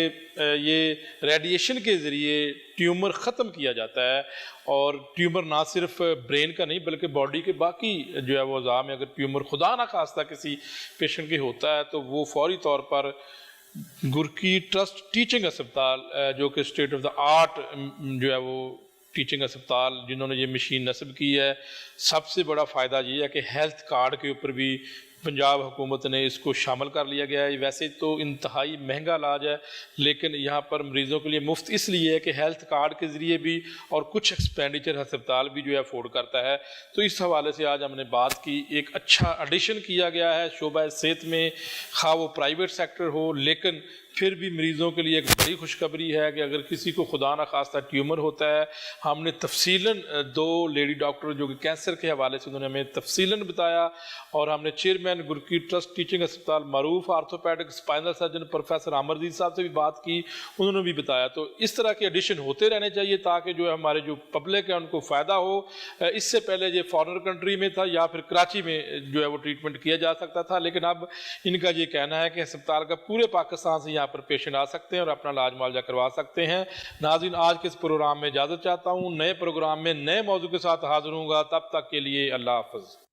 ये रेडिएशन के ज़रिए ट्यूमर ख़त्म किया जाता है, और ट्यूमर ना सिर्फ ब्रेन का नहीं बल्कि बॉडी के बाकी जो है वो अज़ा में अगर ट्यूमर खुदा ना खास्ता किसी पेशेंट के होता है, तो वो फौरी तौर पर गुरकी ट्रस्ट टीचिंग अस्पताल, जो कि स्टेट ऑफ द आर्ट जो है वो टीचिंग अस्पताल जिन्होंने ये मशीन नस्ब की है, सबसे बड़ा फ़ायदा ये है कि हेल्थ कार्ड के ऊपर भी पंजाब हुकूमत ने इसको शामिल कर लिया गया है। वैसे तो इंतहाई महंगा इलाज है, लेकिन यहाँ पर मरीज़ों के लिए मुफ्त इसलिए है कि हेल्थ कार्ड के ज़रिए भी और कुछ एक्सपेंडिचर अस्पताल भी जो है अफोर्ड करता है। तो इस हवाले से आज हमने बात की, एक अच्छा एडिशन किया गया है शोबा सेहत में, खा वो प्राइवेट सेक्टर हो, लेकिन फिर भी मरीज़ों के लिए एक बड़ी खुशखबरी है कि अगर किसी को खुदा न खास्ता ट्यूमर होता है, हमने तफसीलन 2 लेडी डॉक्टर जो कि कैंसर के हवाले से उन्होंने हमें तफसीलन बताया, और हमने चेयरमैन गुरकी ट्रस्ट टीचिंग अस्पताल मरूफ orthopaedic spinal surgeon professor Amarjeet साहब से भी बात की, उन्होंने भी बताया। तो इस तरह के एडिशन होते रहने चाहिए ताकि जो है हमारे जो पब्लिक है उनको फ़ायदा हो। इससे पहले ये फॉरेन कंट्री में था या फिर कराची में जो है वो ट्रीटमेंट किया जा सकता था, लेकिन अब इनका ये कहना है कि अस्पताल का पूरे पाकिस्तान से यहाँ पर पेशेंट आ सकते हैं और अपना इलाज मुआवजा करवा सकते हैं। नाज़रीन, आज के इस प्रोग्राम में इजाज़त चाहता हूँ, नए प्रोग्राम में नए मौजू के साथ हाजिर हूँगा, तब तक के लिए अल्लाह हाफ़िज़।